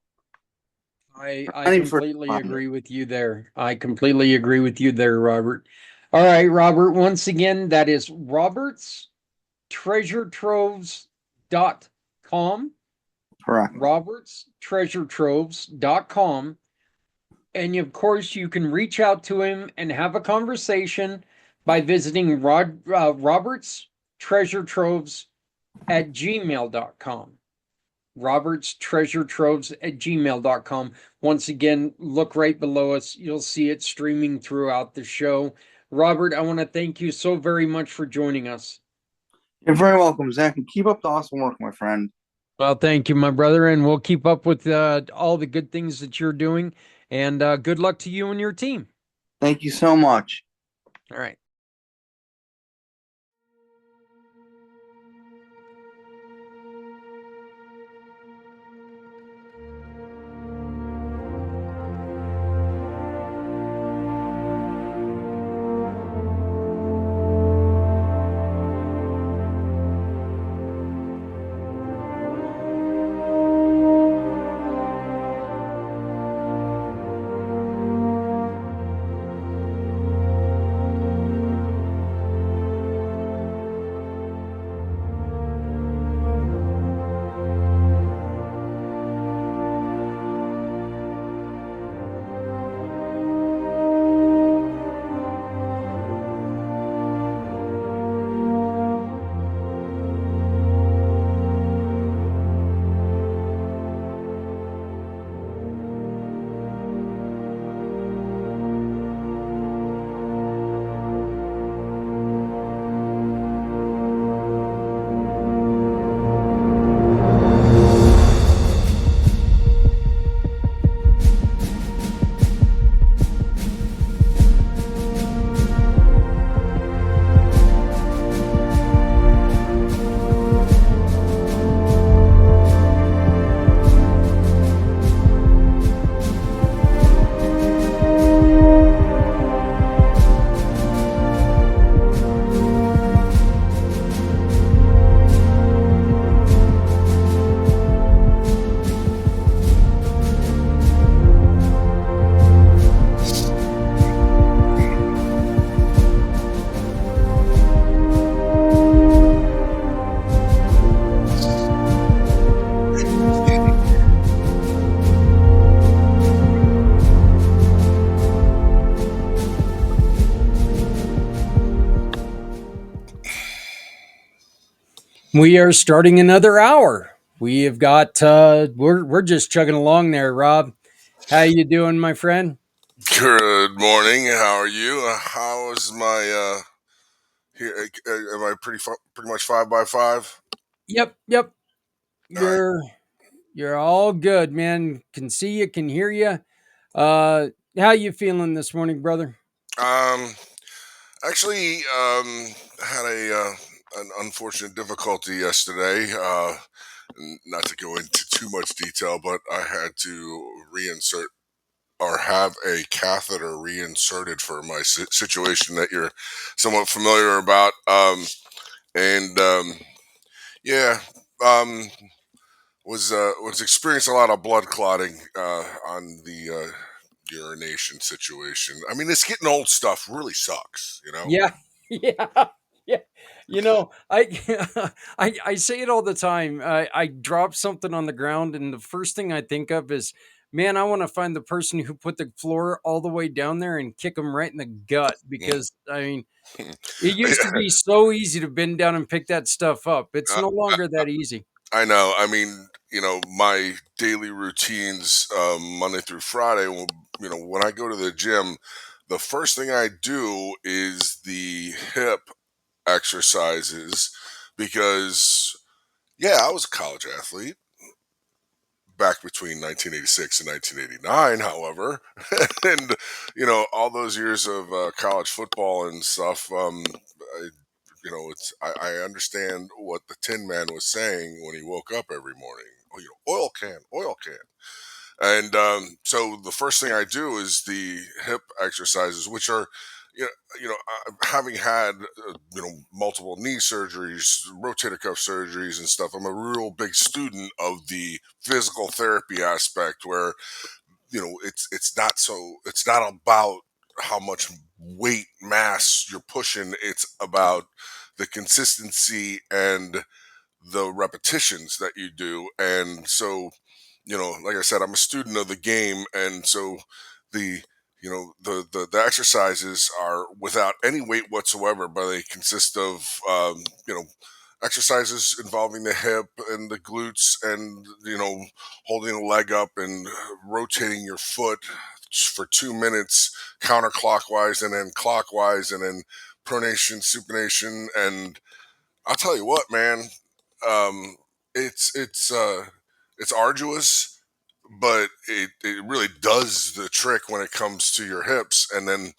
I Any first completely responder. agree with you there. I completely agree with you there, Robert. All right, Robert, once again, that is robertstreasuretroves.com. Correct. robertstreasuretroves.com. And of course, you can reach out to him and have a conversation by visiting robertstreasuretroves@gmail.com. robertstreasuretroves@gmail.com. Once again, look right below us. You'll see it streaming throughout the show. Robert, I want to thank you so very much for joining us. You're very welcome, Zach, and keep up the awesome work, my friend. Well, thank you, my brother, and we'll keep up with all the good things that you're doing. And good luck to you and your team. Thank you so much. All right. We are starting another hour. We have got we're just chugging along there, Rob. How you doing, my friend? Good morning. How are you? How is my here? Am I pretty much 5 by 5? Yep. All right. You're you're all good, man. Can see you, can hear you. Uh how you feeling this morning, brother? Um, actually, had a an unfortunate difficulty yesterday. Not to go into too much detail, but I had to reinsert or have a catheter reinserted for my situation that you're somewhat familiar about. And Yeah. Um, was experiencing a lot of blood clotting on the urination situation. I mean, this getting old stuff really sucks, you know. Yeah. Yeah. Yeah. I say it all the time. I drop something on the ground and the first thing I think of is, man, I want to find the person who put the floor all the way down there and kick them right in the gut because I mean, it used to be so easy to bend down and pick that stuff up. It's I, no longer that easy. I know. I mean, my daily routines, Monday through Friday. When I go to the gym, the first thing I do is the hip exercises because, yeah, I was a college athlete back between 1986 and 1989, however, and all those years of college football and stuff. I understand what the Tin Man was saying when he woke up every morning. Oh, oil can. And so the first thing I do is the hip exercises, which are, having had multiple knee surgeries, rotator cuff surgeries, and stuff. I'm a real big student of the physical therapy aspect, where it's not about how much weight mass you're pushing. It's about the consistency and the repetitions that you do. And so, like I said, I'm a student of the game, and so the the exercises are without any weight whatsoever, but they consist of exercises involving the hip and the glutes, and holding a leg up and rotating your foot for 2 minutes counterclockwise and then clockwise, and then pronation, supination. And I'll tell you what, man, um, it's arduous, but it really does the trick when it comes to your hips. And then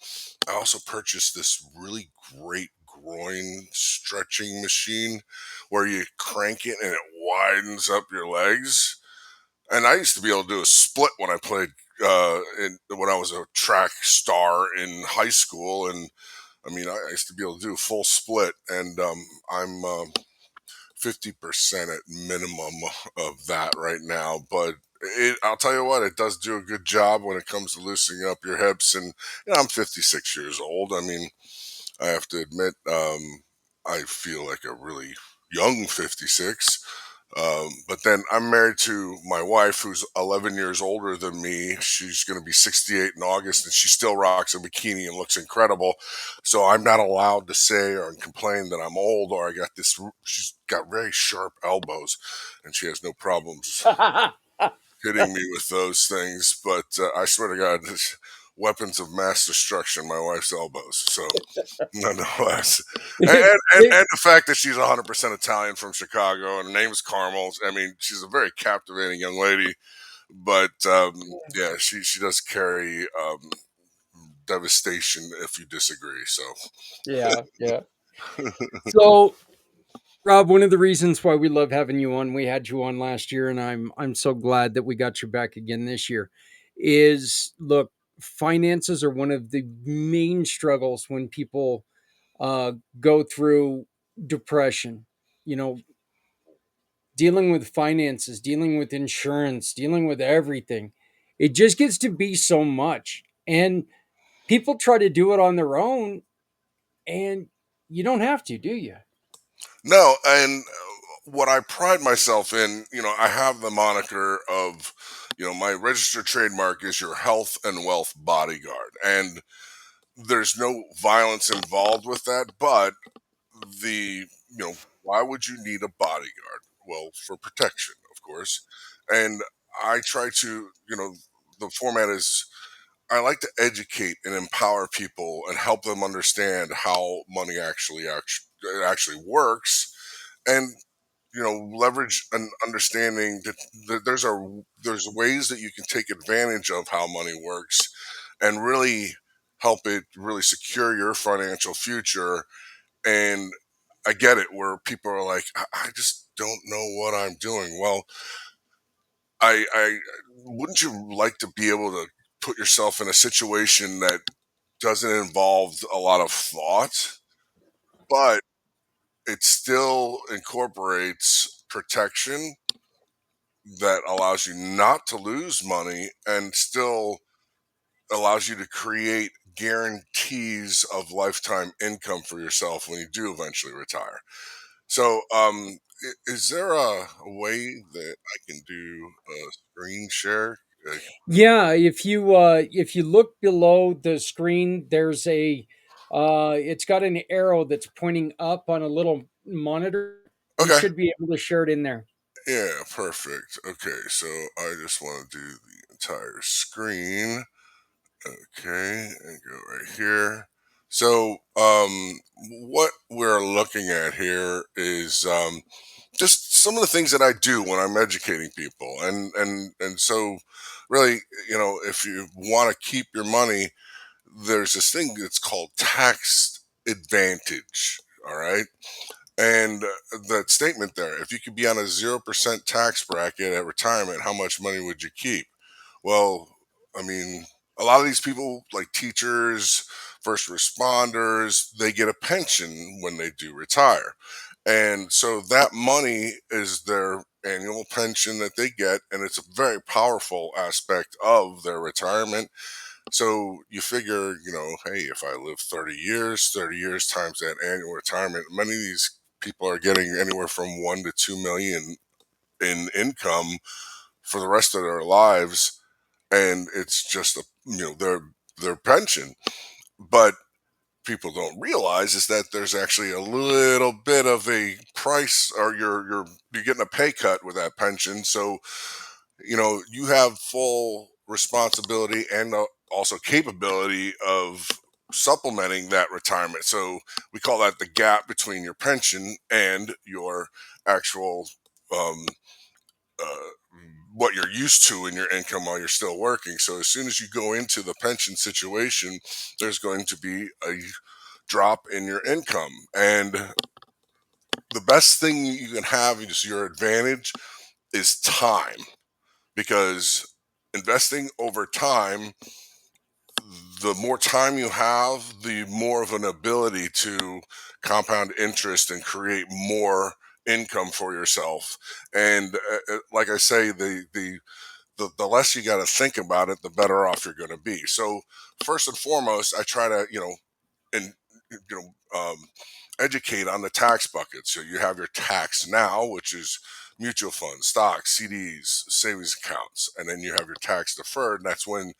I also purchased this really great groin stretching machine where you crank it and it widens up your legs. And I used to be able to do a split when I played when I was a track star in high school. And I mean, I used to be able to do a full split. And I'm 50% at minimum of that right now. But I'll tell you what, it does do a good job when it comes to loosening up your hips. And I'm 56 years old. I mean, I have to admit, I feel like a really young 56. But then I'm married to my wife, who's 11 years older than me. She's going to be 68 in August, and she still rocks a bikini and looks incredible. So I'm not allowed to say or complain that I'm old, or I got this. She's got very sharp elbows, and she has no problems hitting me with those things. But I swear to God, weapons of mass destruction, my wife's elbows. So nonetheless, and the fact that she's 100% Italian from Chicago and her name is Carmel. I mean, she's a very captivating young lady, but yeah, she does carry devastation if you disagree. So Yeah. So, Rob, one of the reasons why we love having you on, we had you on last year, and I'm so glad that we got you back again this year. Is look, finances are one of the main struggles when people go through depression. You know, dealing with finances, dealing with insurance, dealing with everything. It just gets to be so much, and people try to do it on their own, and you don't have to, do you? no, and what I pride myself in, I have the moniker of, my registered trademark is your health and wealth bodyguard, and there's no violence involved with that, but the why would you need a bodyguard? Well, for protection, of course. And I try to, the format is I like to educate and empower people and help them understand how money actually works, and leverage an understanding that there's ways that you can take advantage of how money works and really help it really secure your financial future. And I get it where people are like, I just don't know what I'm doing. Well, I wouldn't you like to be able to put yourself in a situation that doesn't involve a lot of thought, but it still incorporates protection that allows you not to lose money and still allows you to create guarantees of lifetime income for yourself when you do eventually retire. So, is there a way that I can do a screen share? Uh, Yeah, if you look below the screen, there's a it's got an arrow that's pointing up on a little monitor. You okay. should be able to share it in there. Yeah, perfect. Okay, so I just want to do the entire screen. Okay, and go right here. So, what we're looking at here is just some of the things that I do when I'm educating people, and so really, if you want to keep your money, there's this thing that's called tax advantage. All right, and that statement there, if you could be on a 0% tax bracket at retirement, how much money would you keep? Well, I mean, a lot of these people, like teachers, first responders, they get a pension when they do retire. And so that money is their annual pension that they get, and it's a very powerful aspect of their retirement. So you figure, hey, if I live 30 years times that annual retirement, many of these people are getting anywhere from 1 to 2 million in income for the rest of their lives, and it's just their pension. But people don't realize is that there's actually a little bit of a price, or you're getting a pay cut with that pension. So you have full responsibility and also capability of supplementing that retirement. So we call that the gap between your pension and your actual um, uh, what you're used to in your income while you're still working. So as soon as you go into the pension situation, there's going to be a drop in your income. And the best thing you can have is your advantage is time, because investing over time, the more time you have, the more of an ability to compound interest and create more income for yourself. And like I say, the less you got to think about it, the better off you're going to be. So first and foremost, I try to and you educate on the tax bucket. So you have your tax now, which is mutual funds, stocks, CDs, savings accounts, and then you have your tax deferred. And that's when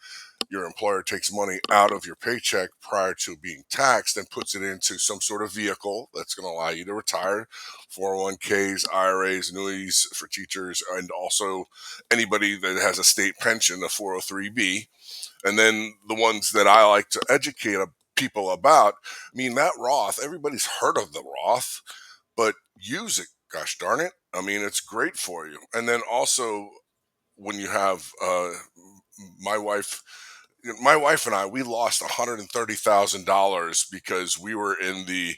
your employer takes money out of your paycheck prior to being taxed and puts it into some sort of vehicle that's going to allow you to retire: 401ks, IRAs, annuities for teachers, and also anybody that has a state pension, a 403b. And then the ones that I like to educate people about, I mean, that Roth, everybody's heard of the Roth, but use it. Gosh darn it. I mean, it's great for you. And then also, when you have my wife, my wife and I, we lost $130,000 because we were in the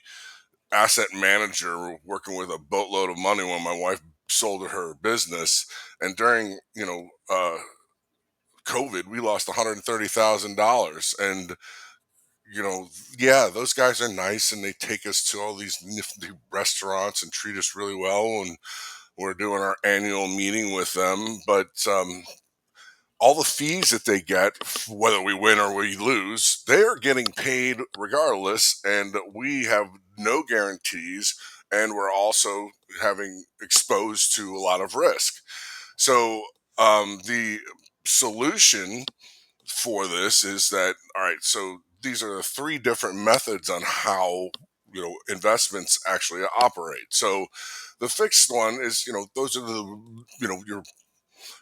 asset manager working with a boatload of money when my wife sold her business. And during, COVID, we lost $130,000. And, you know, yeah, those guys are nice and they take us to all these nifty restaurants and treat us really well. And we're doing our annual meeting with them. But, all the fees that they get, whether we win or we lose, they are getting paid regardless, and we have no guarantees, and we're also having exposed to a lot of risk. So the solution for this is that, all right, so these are the three different methods on how investments actually operate. So the fixed one is, those are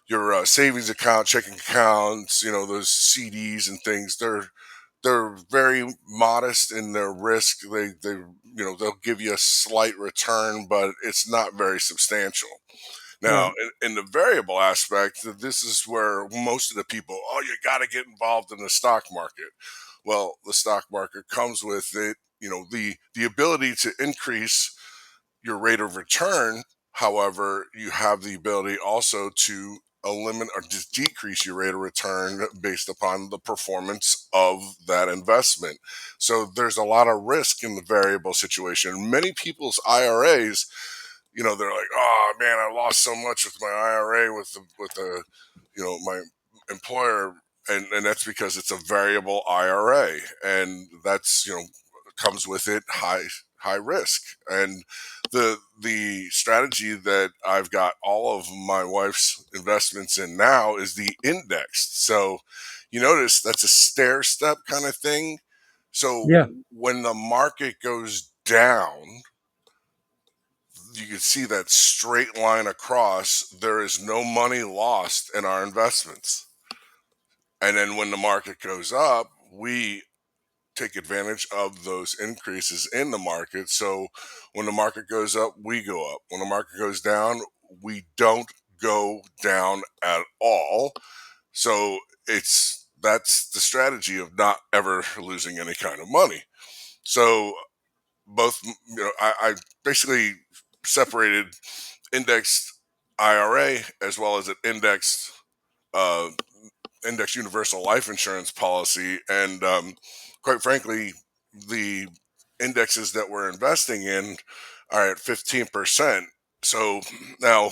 your savings account, checking accounts, those CDs and things. They're very modest in their risk. They'll give you a slight return, but it's not very substantial. Now, Right. in the variable aspect, this is where most of the people, oh, you got to get involved in the stock market. Well, the stock market comes with it, the ability to increase your rate of return. However, you have the ability also to eliminate or just decrease your rate of return based upon the performance of that investment. So there's a lot of risk in the variable situation. Many people's IRAs, they're like, oh man, I lost so much with my IRA with the my employer, and that's because it's a variable IRA, and that's comes with it high risk. And the strategy that I've got all of my wife's investments in now is the indexed. So you notice that's a stair step kind of thing. So Yeah. when the market goes down, you can see that straight line across. There is no money lost in our investments. And then when the market goes up, we take advantage of those increases in the market. So when the market goes up, we go up. When the market goes down, we don't go down at all. So that's the strategy of not ever losing any kind of money. So both, I basically separated indexed IRA as well as an uh, indexed universal life insurance policy. And quite frankly, the indexes that we're investing in are at 15%. So now,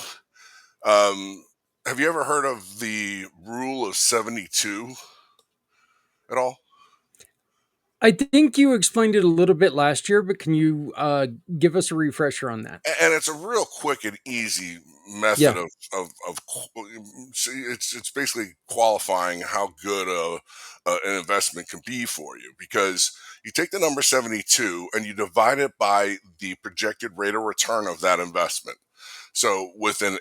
have you ever heard of the rule of 72 at all? I think you explained it a little bit last year, but can you give us a refresher on that? And it's a real quick and easy method Yeah. it's basically qualifying how good an investment can be for you, because you take the number 72 and you divide it by the projected rate of return of that investment. So with an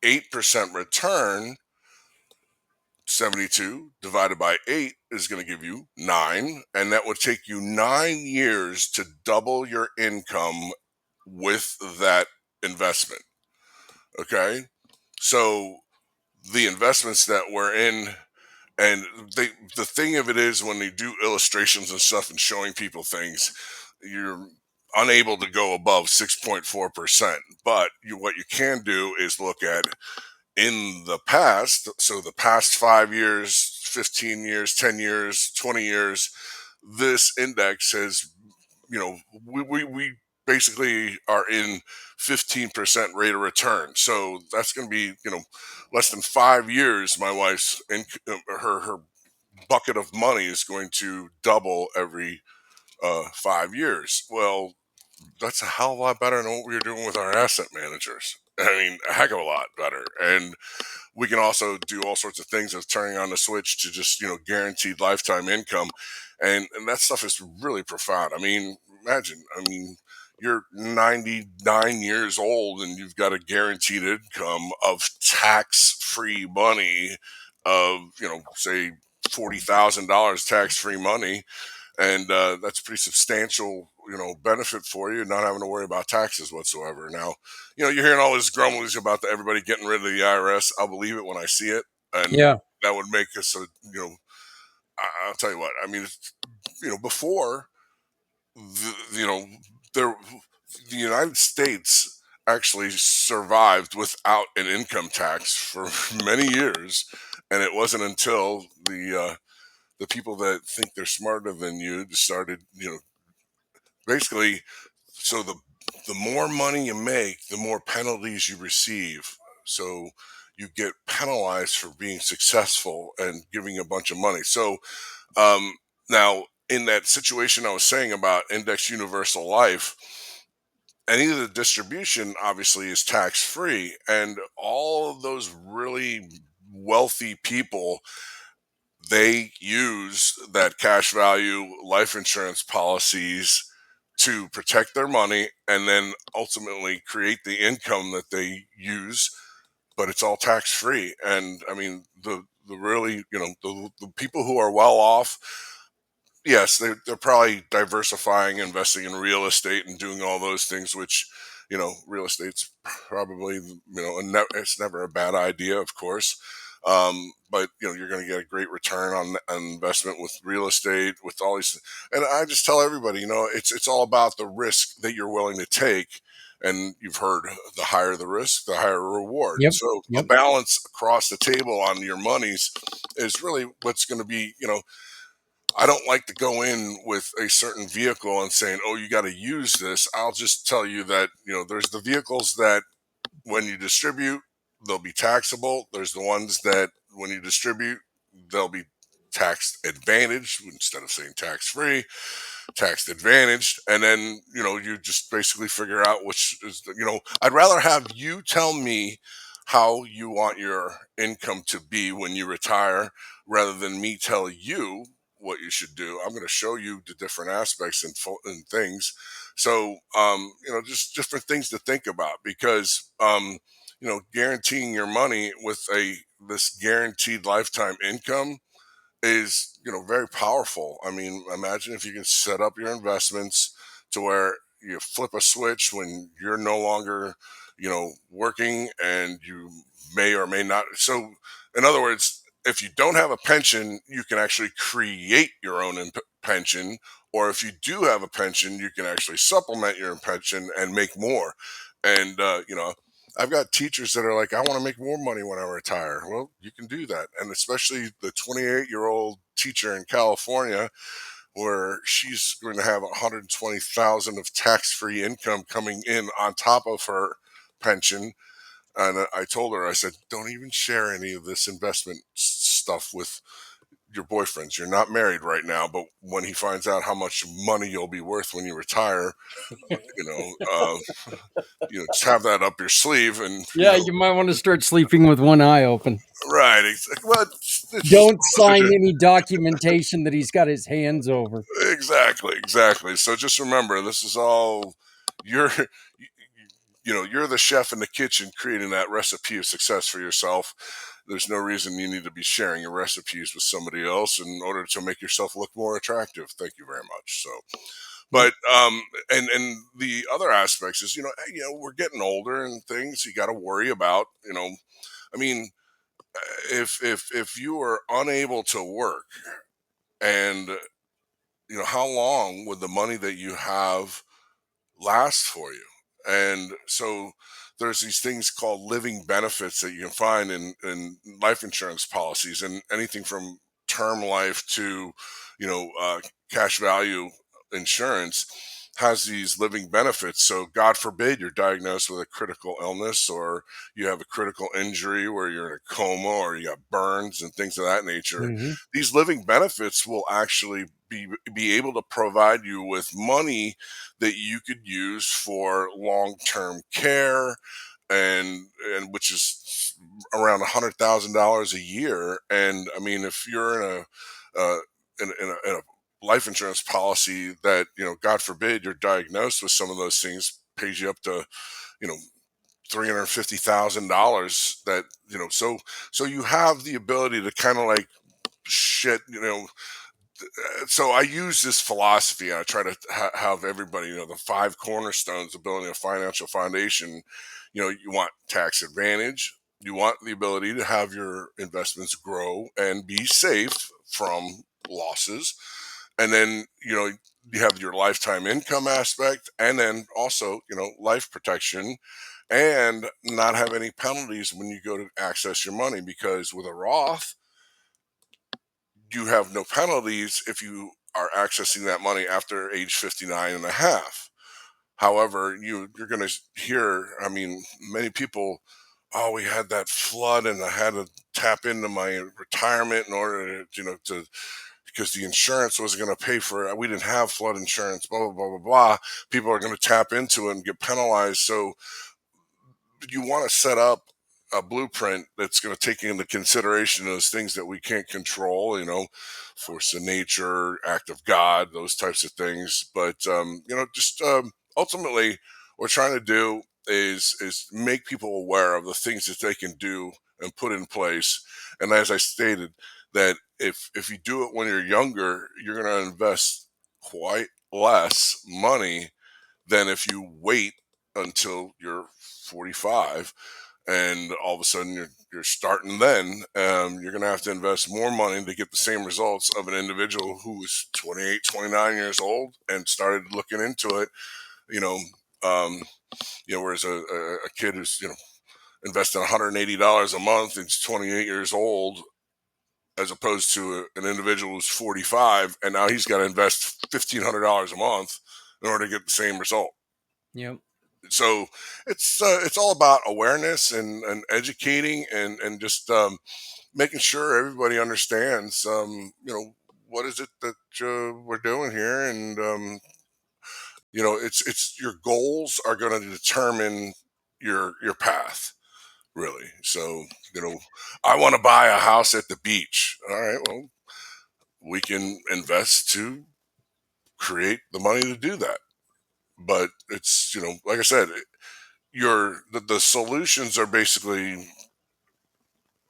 8% return, 72 divided by 8 is going to give you 9, and that would take you 9 years to double your income with that investment. Okay? So the investments that we're in, and the thing of it is, when they do illustrations and stuff and showing people things, you're unable to go above 6.4%. But what you can do is look at in the past. So the past 5 years, 15 years, 10 years, 20 years, this index has, we basically are in 15% rate of return. So that's going to be, less than 5 years. My wife's her bucket of money is going to double every 5 years. Well, that's a hell of a lot better than what we were doing with our asset managers. I mean, a heck of a lot better. And we can also do all sorts of things of turning on the switch to just, guaranteed lifetime income. And that stuff is really profound. I mean, imagine, you're 99 years old and you've got a guaranteed income of tax free money of, say, $40,000 tax free money. And that's a pretty substantial, benefit for you, not having to worry about taxes whatsoever. Now, you're hearing all this grumblings about everybody getting rid of the IRS. I'll believe it when I see it, and Yeah. that would make us I'll tell you what. I mean, before you know there the United States actually survived without an income tax for many years, and it wasn't until the people that think they're smarter than you started, basically. So the more money you make, the more penalties you receive. So you get penalized for being successful and giving a bunch of money. So um, now, in that situation I was saying about Index Universal Life, any of the distribution obviously is tax free, and all of those really wealthy people, they use that cash value life insurance policies to protect their money and then ultimately create the income that they use, but it's all tax free. And I mean, the really, the people who are well off, yes, they're probably diversifying, investing in real estate and doing all those things, which, real estate's probably, it's never a bad idea, of course. But you're going to get a great return on investment with real estate, with all these. And I just tell everybody, it's all about the risk that you're willing to take. And you've heard, the higher the risk, the higher reward. Yep. So a Yep. balance across the table on your monies is really what's going to be, I don't like to go in with a certain vehicle and saying, "Oh, you got to use this." I'll just tell you that, there's the vehicles that when you distribute, they'll be taxable. There's the ones that when you distribute, they'll be tax advantaged instead of saying tax free, tax advantaged. And then, you just basically figure out which is, I'd rather have you tell me how you want your income to be when you retire rather than me tell you what you should do. I'm going to show you the different aspects and things. So, just different things to think about because, guaranteeing your money with this guaranteed lifetime income is, very powerful. I mean, imagine if you can set up your investments to where you flip a switch when you're no longer, working, and you may or may not. So, in other words, if you don't have a pension, you can actually create your own pension. Or if you do have a pension, you can actually supplement your pension and make more. And, I've got teachers that are like, I want to make more money when I retire. Well, you can do that. And especially the 28-year-old teacher in California, where she's going to have 120,000 of tax-free income coming in on top of her pension. And I told her, I said, don't even share any of this investment stuff with your boyfriends. You're not married right now, but when he finds out how much money you'll be worth when you retire, you know, uh, just have that up your sleeve. And Yeah, you might want to start sleeping with one eye open. right, exactly. Well, it's Don't sign any documentation that he's got his hands over. exactly. So just remember, this is all you're. You're the chef in the kitchen creating that recipe of success for yourself. There's no reason you need to be sharing your recipes with somebody else in order to make yourself look more attractive. Thank you very much. So, but and the other aspects is, we're getting older and things you got to worry about. I mean, if you are unable to work, and how long would the money that you have last for you? And so there's these things called living benefits that you can find in life insurance policies, and anything from term life to, cash value insurance has these living benefits. So God forbid you're diagnosed with a critical illness, or you have a critical injury where you're in a coma, or you got burns and things of that nature. Mhm. These living benefits will actually be able to provide you with money that you could use for long-term care, and which is around $100,000 a year. And I mean, if you're in a life insurance policy that, God forbid you're diagnosed with some of those things, pays you up to, you know $350,000, that, so you have the ability to kind of like shit, so I use this philosophy. I try to have everybody, the five cornerstones of building a financial foundation. You want tax advantage. You want the ability to have your investments grow and be safe from losses. And then, you have your lifetime income aspect, and then also, life protection, and not have any penalties when you go to access your money. Because with a Roth, you have no penalties if you are accessing that money after age 59 and a half. However, you're going to hear, I mean, many people, oh, we had that flood and I had to tap into my retirement in order to, because the insurance wasn't going to pay for it. We didn't have flood insurance, blah, blah, blah, blah, blah. People are going to tap into it and get penalized. So you want to set up a blueprint that's going to take into consideration those things that we can't control, force of nature, act of God, those types of things. But just ultimately, what we're trying to do is make people aware of the things that they can do and put in place. And as I stated, that if you do it when you're younger, you're going to invest quite less money than if you wait until you're 45 and all of a sudden you're starting then. You're going to have to invest more money to get the same results of an individual who was 28, 29 years old and started looking into it, you know, um, whereas a kid who's, investing $180 a month and is 28 years old, as opposed to an individual who's 45 and now he's got to invest $1,500 a month in order to get the same result. Yep. So it's all about awareness and educating and just making sure everybody understands, what is it that we're doing here, and it's your goals are going to determine your path, really. So I want to buy a house at the beach. All right, well, we can invest to create the money to do that. But it's like I said, the solutions are basically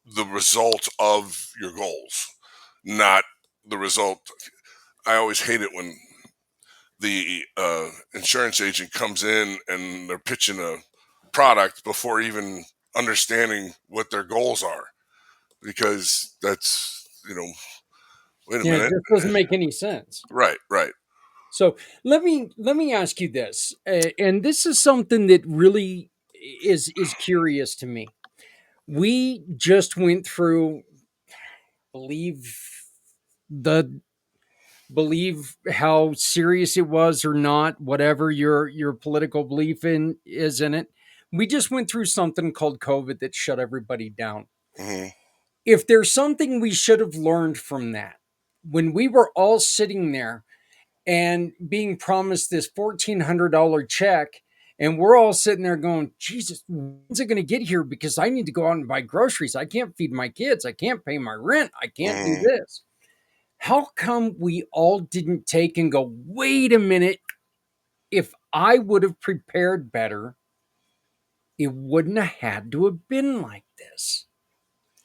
the result of your goals, not the result. I always hate it when the insurance agent comes in and they're pitching a product before even understanding what their goals are, because that's wait a Yeah, it minute. just doesn't make any sense. Right, right. So let me ask you this, and this is something that really is curious to me. We just went through, believe the believe how serious it was or not, whatever your political belief in is in it. We just went through something called COVID that shut everybody down. Hmm. If there's something we should have learned from that, when we were all sitting there and being promised this $1,400 check, and we're all sitting there going, Jesus, when's it going to get here? Because I need to go out and buy groceries. I can't feed my kids. I can't pay my rent. I can't do Hmm. this. How come we all didn't take and go, wait a minute? If I would have prepared better, it wouldn't have had to have been like this.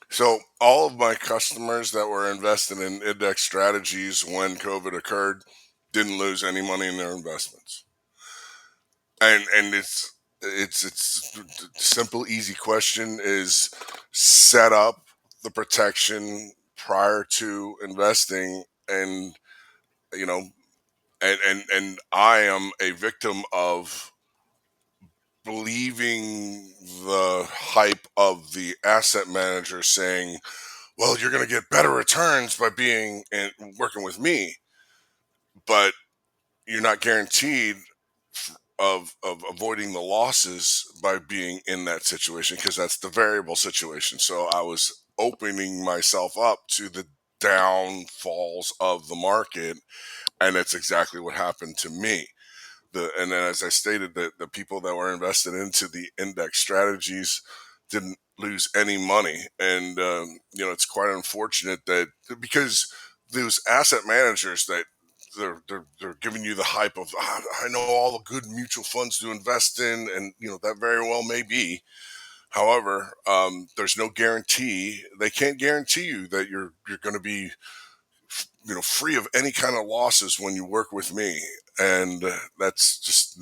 So all of my customers that were invested in index strategies when COVID occurred didn't lose any money in their investments. And it's simple, easy question is set up the protection prior to investing. And you know and I am a victim of believing the hype of the asset manager saying, well, you're going to get better returns by being and working with me, but you're not guaranteed of avoiding the losses by being in that situation, because that's the variable situation. So I was opening myself up to the downfalls of the market, and it's exactly what happened to me. And then, as I stated, the people that were invested into the index strategies didn't lose any money. And it's quite unfortunate that, because those asset managers that they're giving you the hype of, I know all the good mutual funds to invest in, and that very well may be. However, there's no guarantee. They can't guarantee you that you're going to be free of any kind of losses when you work with me. And that's just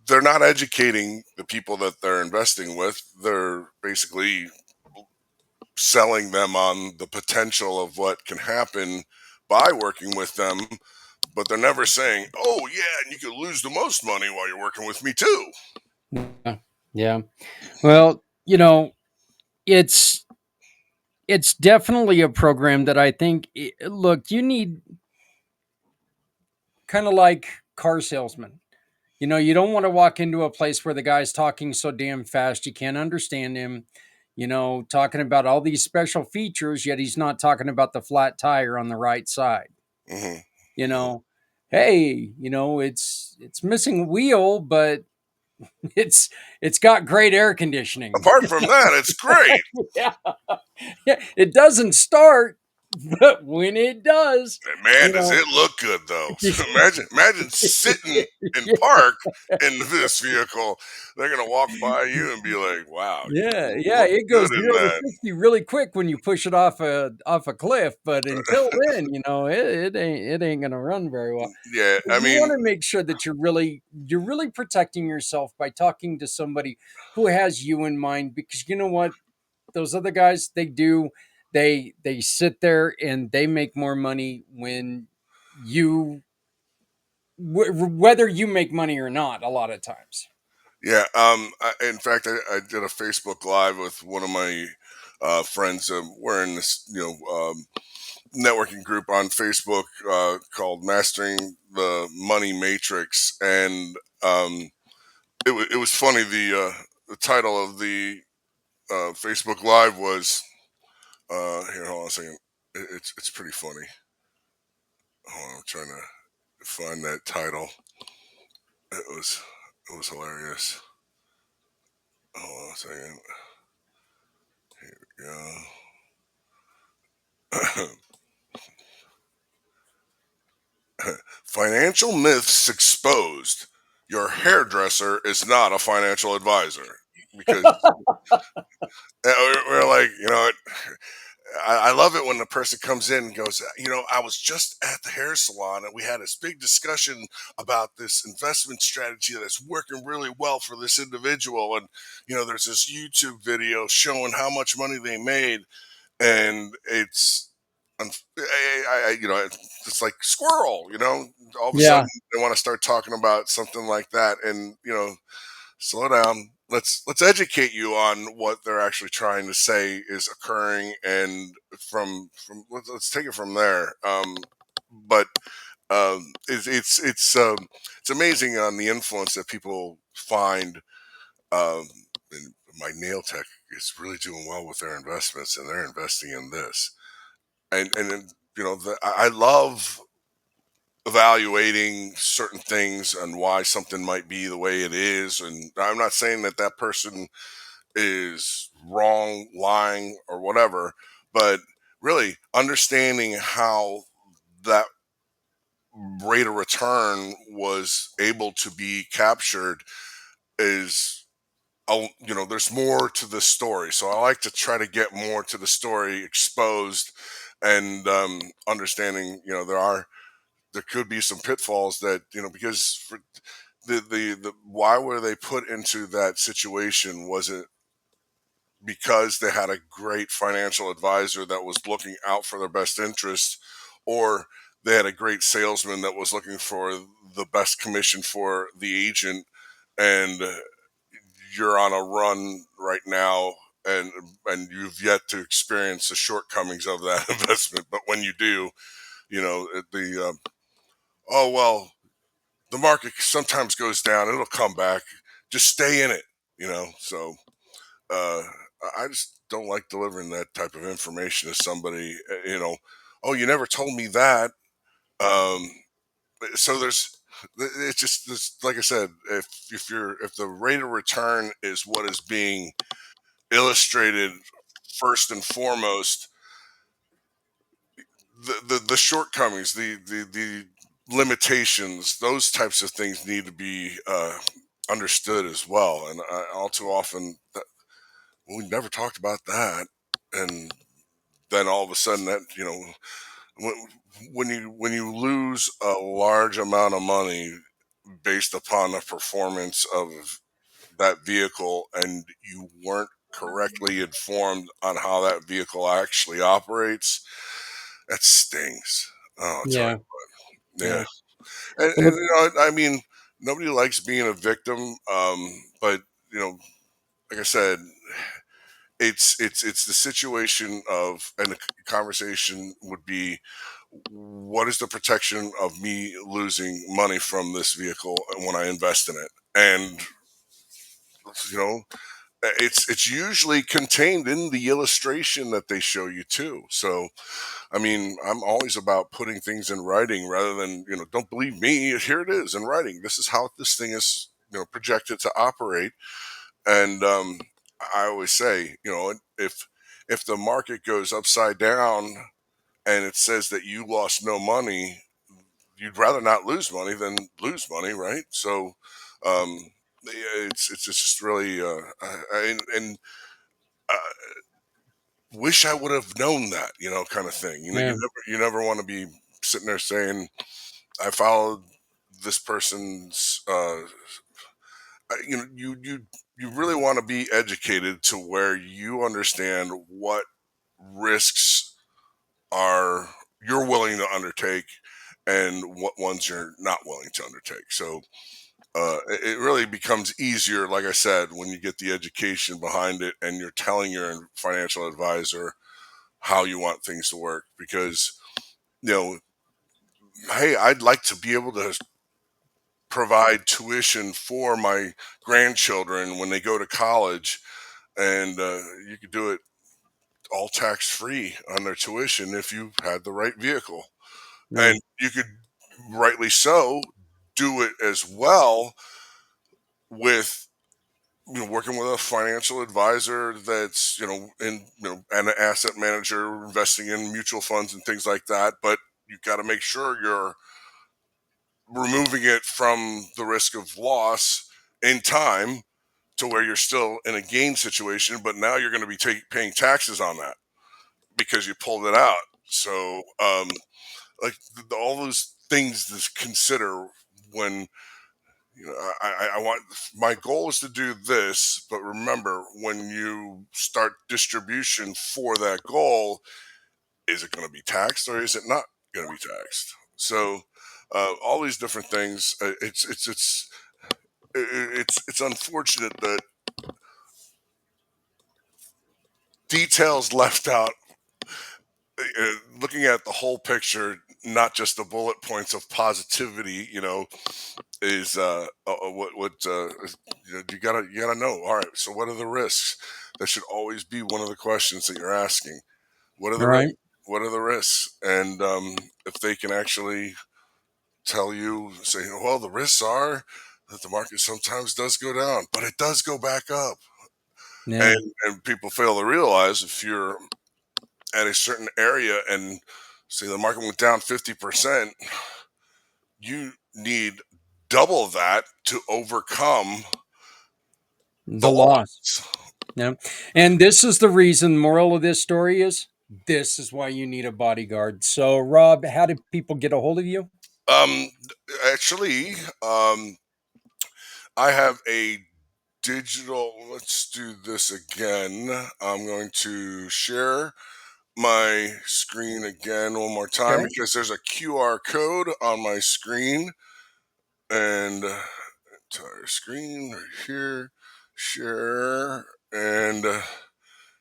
they're not educating the people that they're investing with. They're basically selling them on the potential of what can happen by working with them, but they're never saying, oh yeah, and you could lose the most money while you're working with me too. Yeah. Yeah. Well, it's it's definitely a program that I think, look, you need, kind of like car salesman. You don't want to walk into a place where the guy's talking so damn fast you can't understand him, talking about all these special features, yet he's not talking about the flat tire on the right side. Hmm. You know, hey, it's missing a wheel, but it's got great air conditioning. Apart from that, it's great. Yeah. Yeah, it doesn't start, but when it does, Man, you does know. it look good though? Imagine sitting in park in this vehicle. They're gonna walk by you and be like, "Wow, Yeah, you yeah, look it goes good in 0 to that." 60 really quick when you push it off a cliff, but until then, it ain't gonna run very well. Yeah, But I you mean, wanna make sure that you're really protecting yourself by talking to somebody who has you in mind, because you know what? Those other guys, they sit there and they make more money when you whether you make money or not, a lot of times. yeah. In fact, I did a Facebook Live with one of my friends. We're in this, networking group on Facebook called Mastering the Money Matrix, and it was funny. The title of the Facebook Live was here. Hold on a second. It's pretty funny. Hold on, I'm trying to find that title. It was hilarious. Hold on a second. Yeah. Financial myths exposed. Your hairdresser is not a financial advisor because we're like, I love it when the person comes in and goes, I was just at the hair salon and we had this big discussion about this investment strategy that's working really well for this individual. And, there's this YouTube video showing how much money they made. And it's, it's like squirrel, all of a Yeah. sudden they want to start talking about something like that. And, slow down. Let's educate you on what they're actually trying to say is occurring, and from let's take it from there. But it's amazing on the influence that people find. Um, and my nail tech is really doing well with their investments, and they're investing in this. And then, I love evaluating certain things and why something might be the way it is. And I'm not saying that that person is wrong, lying, or whatever, but really understanding how that rate of return was able to be captured is, there's more to the story. So I like to try to get more to the story exposed, and understanding, there could be some pitfalls that, because for the why were they put into that situation? Was it because they had a great financial advisor that was looking out for their best interest, or they had a great salesman that was looking for the best commission for the agent? And you're on a run right now, and you've yet to experience the shortcomings of that investment. But when you do, oh well, the market sometimes goes down, it'll come back, just stay in it. So uh I just don't like delivering that type of information to somebody. Oh, you never told me that. um so it's just this, like I said, if the rate of return is what is being illustrated first and foremost, the shortcomings, the limitations, those types of things need to be understood as well. And all too often, we never talked about that. And then all of a sudden, that when, when you lose a large amount of money based upon the performance of that vehicle, and you weren't correctly informed on how that vehicle actually operates, that stings. Oh, I'll tell Yeah. you. Yeah. Yeah. And I mean, nobody likes being a victim. But like I said, it's the situation of, and the conversation would be, what is the protection of me losing money from this vehicle when I invest in it? And you know, it's usually contained in the illustration that they show you too. So I mean, I'm always about putting things in writing rather than, don't believe me, here it is in writing, this is how this thing is projected to operate. And I always say, if the market goes upside down and it says that you lost no money, you'd rather not lose money than lose money, right? So um, it's just really and uh, wish I would have known that, kind of thing. Yeah. You never want to be sitting there saying I followed this person's. You really want to be educated to where you understand what risks are you're willing to undertake and what ones you're not willing to undertake. So it really becomes easier, like I said, when you get the education behind it and you're telling your financial advisor how you want things to work. Because, you know, hey, I'd like to be able to provide tuition for my grandchildren when they go to college, and you could do it all tax free on their tuition if you had the right vehicle. Yeah. And you could, rightly so, do it as well with working with a financial advisor that's and an asset manager investing in mutual funds and things like that. But you got to make sure you're removing it from the risk of loss in time to where you're still in a gain situation, but now you're going to be paying taxes on that because you pulled it out. So like all those things to consider when I want, my goal is to do this, but remember, when you start distribution for that goal, is it going to be taxed or is it not going to be taxed? So all these different things, it's unfortunate that details left out. Looking at the whole picture, not just the bullet points of positivity, is you gotta know. All right, so what are the risks? That should always be one of the questions that you're asking. What are the risks? Right. What are the risks? And if they can actually tell you, say, well, the risks are that the market sometimes does go down, but it does go back up. Yeah. And people fail to realize, if you're at a certain area and say the market went down 50%, you need double that to overcome the The loss. loss. Yeah. And this is the reason, moral of this story is this is why you need a bodyguard. So, Rob, how do people get a hold of you? Um, actually, I have a digital. Let's do this again. I'm going to share my screen again one more time Okay. because there's a QR code on my screen, and entire screen right here, share, and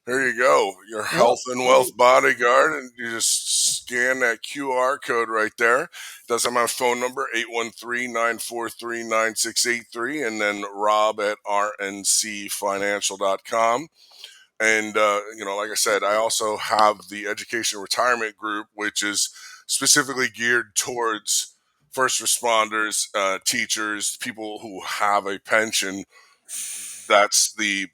there you go, your Oh, health and wealth great. bodyguard, and you just scan that QR code right there. It does have my phone number, 813-943-9683, and then rob at rncfinancial.com. And like I said, I also have the education retirement group, which is specifically geared towards first responders, teachers, people who have a pension. That's the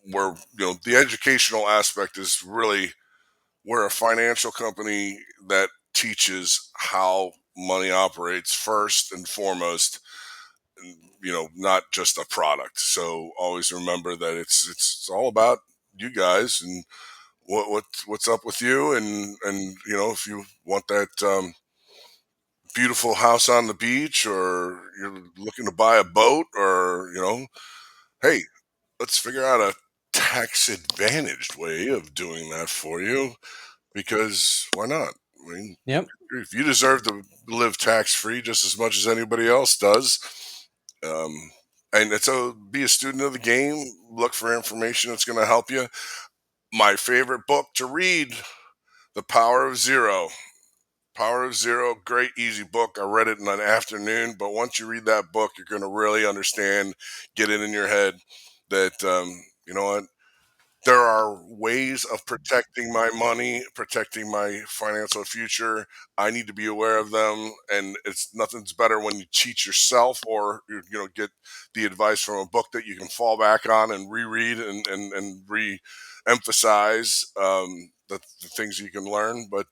where the educational aspect is really where a financial company that teaches how money operates first and foremost, not just a product. So always remember that it's all about you guys and what's up with you, and if you want that beautiful house on the beach, or you're looking to buy a boat, or hey, let's figure out a tax advantaged way of doing that for you, because why not? I mean, Yep. if you deserve to live tax free just as much as anybody else does, um, and so be a student of the game, look for information that's going to help you. My favorite book to read, The Power of Zero. Power of Zero, great, easy book. I read it in an afternoon, but once you read that book, you're going to really understand, get it in your head that, you know what, there are ways of protecting my money, protecting my financial future. I need to be aware of them, and it's nothing's better when you cheat yourself or get the advice from a book that you can fall back on and reread and re-emphasize the things you can learn. But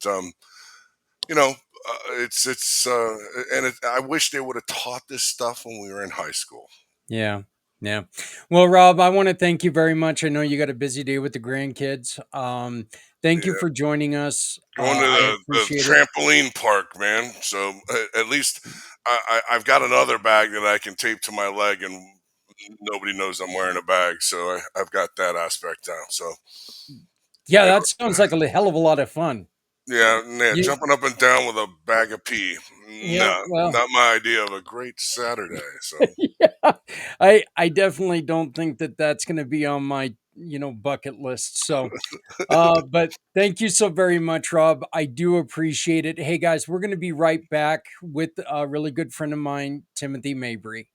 you know, I wish they would have taught this stuff when we were in high school. Yeah. Yeah. Well, Rob, I want to thank you very much. I know you got a busy day with the grandkids. Thank you Yeah. for joining us. Going to I the appreciate it. trampoline park, man. So at least I've got another bag that I can tape to my leg, and nobody knows I'm wearing a bag. So I've got that aspect down. So Yeah, yeah, that sounds like a hell of a lot of fun. yeah, You, jumping up and down with a bag of pee. yeah, No, well, not my idea of a great Saturday. So yeah, I definitely don't think that that's going to be on my bucket list. So, but thank you so very much, Rob. I do appreciate it. Hey guys, we're going to be right back with a really good friend of mine, Timothy Mabry.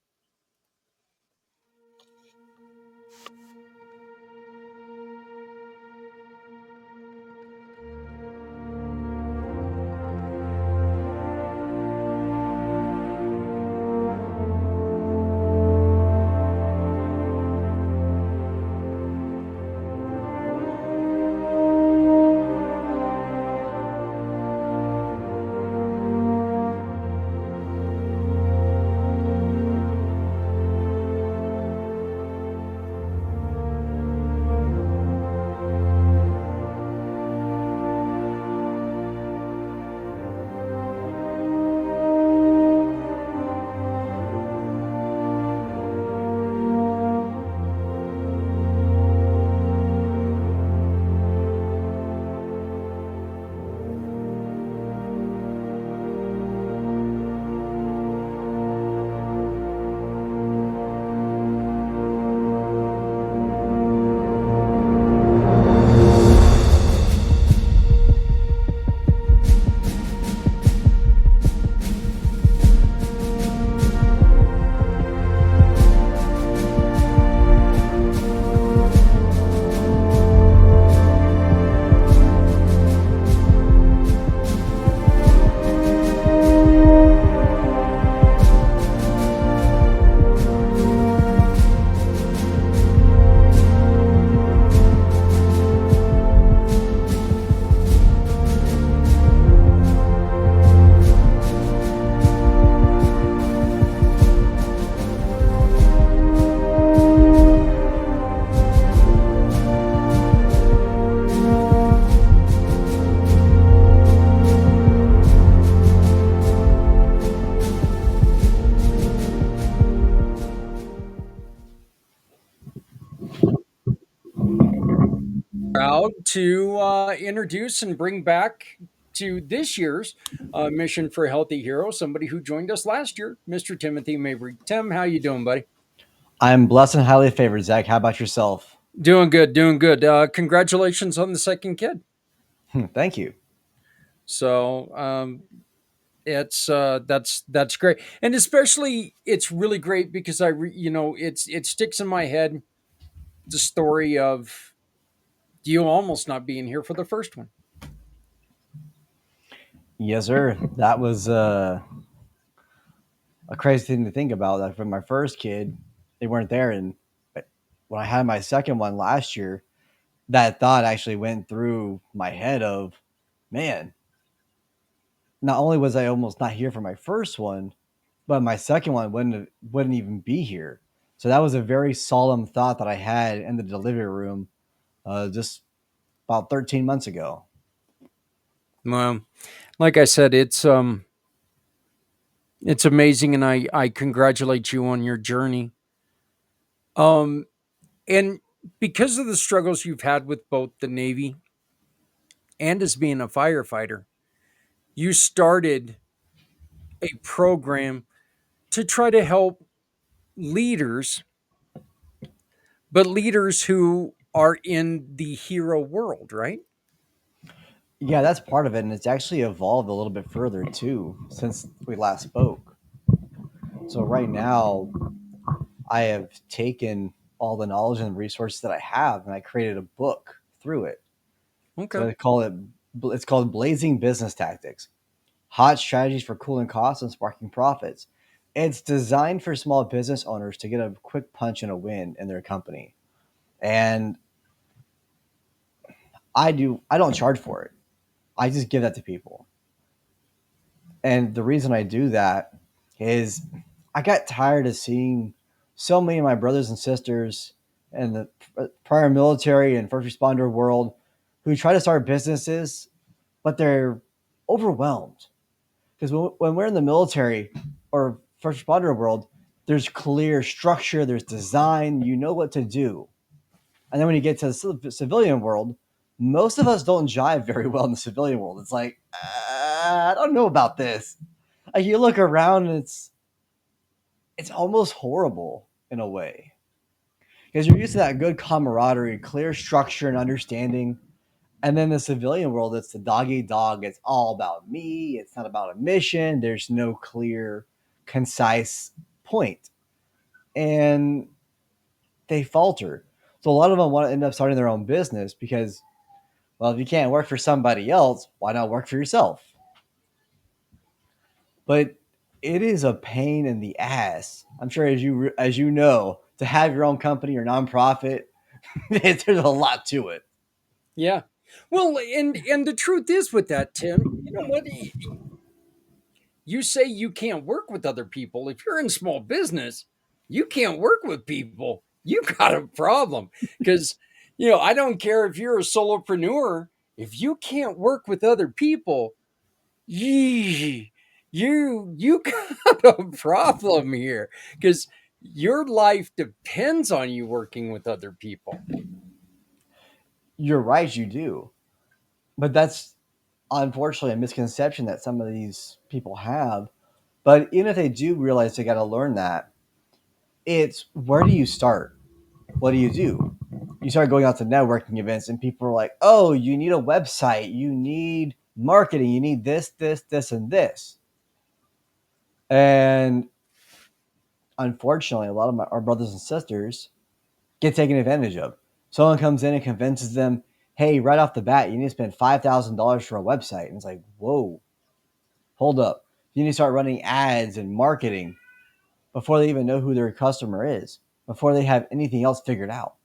Proud to introduce and bring back to this year's Mission for a Healthy Hero somebody who joined us last year, Mr. Timothy Mabry. Tim, how you doing, buddy? I'm blessed and highly favored, Zach. How about yourself? Doing good, doing good. Congratulations on the second kid. Thank you. So it's that's great, and especially it's really great because it sticks in my head the story of you almost not being here for the first one. Yes, sir. That was a crazy thing to think about. That for my first kid, they weren't there, and when I had my second one last year, that thought actually went through my head of, man, not only was I almost not here for my first one, but my second one wouldn't even be here. So that was a very solemn thought that I had in the delivery room just about 13 months ago. Well, like I said, it's amazing, and I congratulate you on your journey. Um, and because of the struggles you've had with both the Navy and as being a firefighter, you started a program to try to help leaders, but leaders who are in the hero world, right? Yeah, that's part of it, and it's actually evolved a little bit further too since we last spoke. So right now, I have taken all the knowledge and resources that I have, and I created a book through it. So Okay. it's called Blazing Business Tactics: Hot Strategies for Cooling Costs and Sparking Profits. It's designed for small business owners to get a quick punch and a win in their company. And I don't charge for it. I just give that to people. And the reason I do that is I got tired of seeing so many of my brothers and sisters in the prior military and first responder world who try to start businesses, but they're overwhelmed. Because when we're in the military or first responder world, there's clear structure, there's design, you know what to do. And then when you get to the civilian world, most of us don't jive very well in the civilian world. It's like, I don't know about this. Like you look around and it's almost horrible in a way because you're used to that good camaraderie, clear structure, and understanding. And then the civilian world, it's the dog eat dog. It's all about me. It's not about a mission. There's no clear, concise point, and they falter. So a lot of them want to end up starting their own business because, well, if you can't work for somebody else, why not work for yourself? But it is a pain in the ass. I'm sure as you know, to have your own company or nonprofit, there's a lot to it. Yeah. Well, and the truth is with that, Tim, you know what? You say you can't work with other people. If you're in small business, you can't work with people. You got a problem because, I don't care if you're a solopreneur. If you can't work with other people, yee, you got a problem here because your life depends on you working with other people. You're right, you do. But that's unfortunately a misconception that some of these people have. But even if they do realize they got to learn that, it's where do you start? What do? You start going out to networking events, and people are like, oh, you need a website, you need marketing, you need this, this, this, and this. And unfortunately, a lot of our brothers and sisters get taken advantage of. Someone comes in and convinces them, hey, right off the bat, you need to spend $5,000 for a website. And it's like, whoa, hold up. You need to start running ads and marketing before they even know who their customer is, before they have anything else figured out.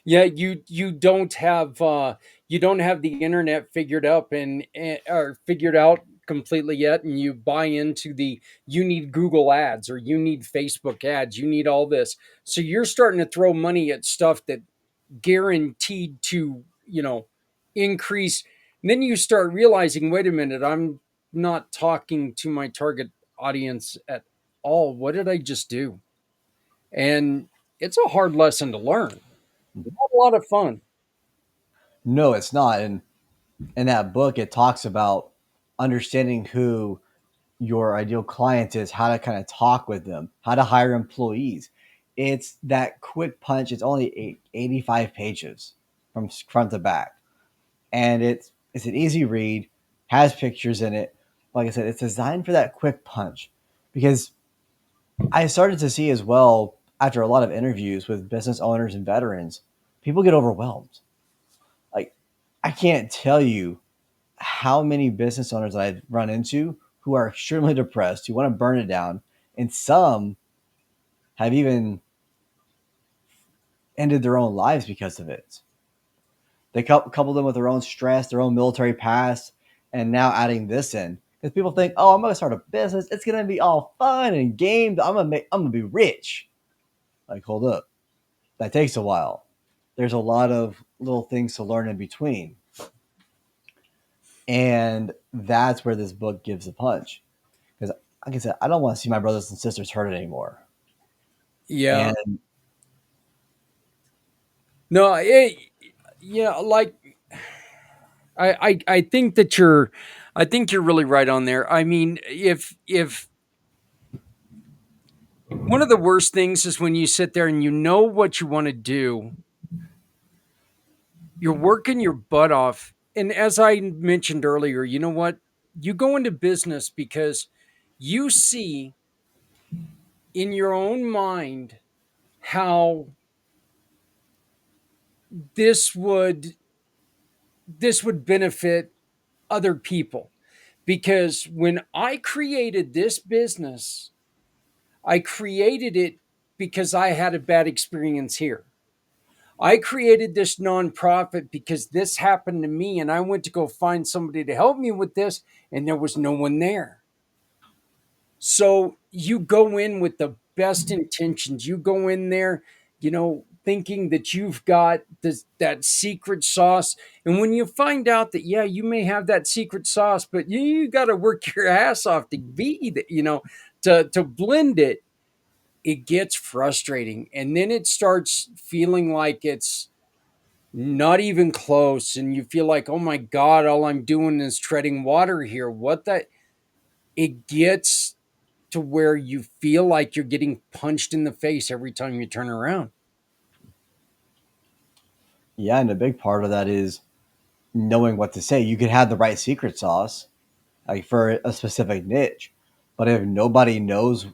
Yeah, you don't have the internet figured up or figured out completely yet, and you buy into the you need Google ads or you need Facebook ads, you need all this. So you're starting to throw money at stuff that guaranteed to, increase. And then you start realizing, wait a minute, I'm not talking to my target audience at all. What did I just do? And it's a hard lesson to learn. Not a lot of fun. No, it's not. And in that book, it talks about understanding who your ideal client is, how to kind of talk with them, how to hire employees. It's that quick punch. It's only 85 pages from front to back. And it's an easy read, has pictures in it. Like I said, it's designed for that quick punch because I started to see as well after a lot of interviews with business owners and veterans, people get overwhelmed. Like I can't tell you how many business owners that I've run into who are extremely depressed, who want to burn it down, and some have even ended their own lives because of it. They couple them with their own stress, their own military past, and now adding this in because people think, "Oh, I'm going to start a business. It's going to be all fun and games. I'm going to be rich." Like, hold up, that takes a while. There's a lot of little things to learn in between, and that's where this book gives a punch. Because, like I said, I don't want to see my brothers and sisters hurt anymore. Yeah. And No, yeah, like I think that I think you're really right on there. I mean, if one of the worst things is when you sit there and you know what you want to do, you're working your butt off. And as I mentioned earlier, you know what? You go into business because you see in your own mind how this would this would benefit other people, because when I created this business, I created it because I had a bad experience here. I created this nonprofit because this happened to me, and I went to go find somebody to help me with this, and there was no one there. So you go in with the best intentions. You go in there, thinking that you've got that secret sauce. And when you find out that, yeah, you may have that secret sauce, but you got to work your ass off to be, to blend it, it gets frustrating. And then it starts feeling like it's not even close. And you feel like, oh my God, all I'm doing is treading water here. What the? It gets to where you feel like you're getting punched in the face every time you turn around. Yeah, and a big part of that is knowing what to say. You could have the right secret sauce, like for a specific niche, but if nobody knows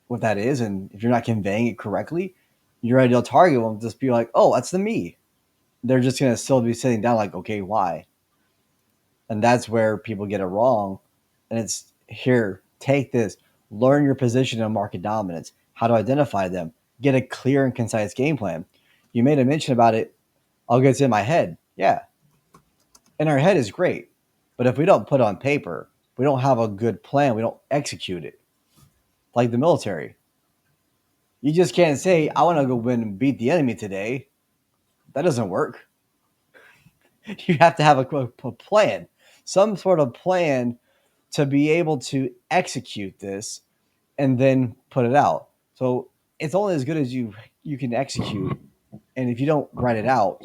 what that is, and if you're not conveying it correctly, your ideal target will just be like, "Oh, that's the me." They're just gonna still be sitting down, like, "Okay, why?" And that's where people get it wrong. And it's here, take this, learn your position in market dominance, how to identify them, get a clear and concise game plan. You made a mention about it. I'll get in my head. Yeah, in our head is great, but if we don't put it on paper, we don't have a good plan, we don't execute it. Like the military, you just can't say, I want to go win and beat the enemy today. That doesn't work. You have to have a plan, some sort of plan to be able to execute this and then put it out. So it's only as good as you can execute. And if you don't write it out,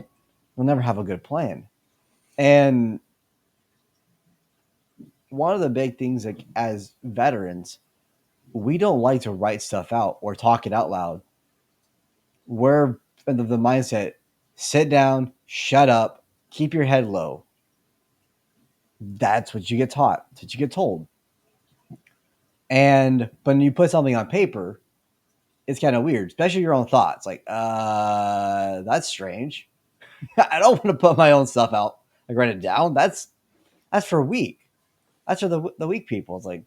you'll never have a good plan. And one of the big things, like as veterans, we don't like to write stuff out or talk it out loud. We're in the mindset, sit down, shut up, keep your head low. That's what you get taught. That's what you get told. And when you put something on paper, it's kind of weird, especially your own thoughts. Like, that's strange. I don't want to put my own stuff out, like write it down. That's for weak. That's for the weak people. It's like,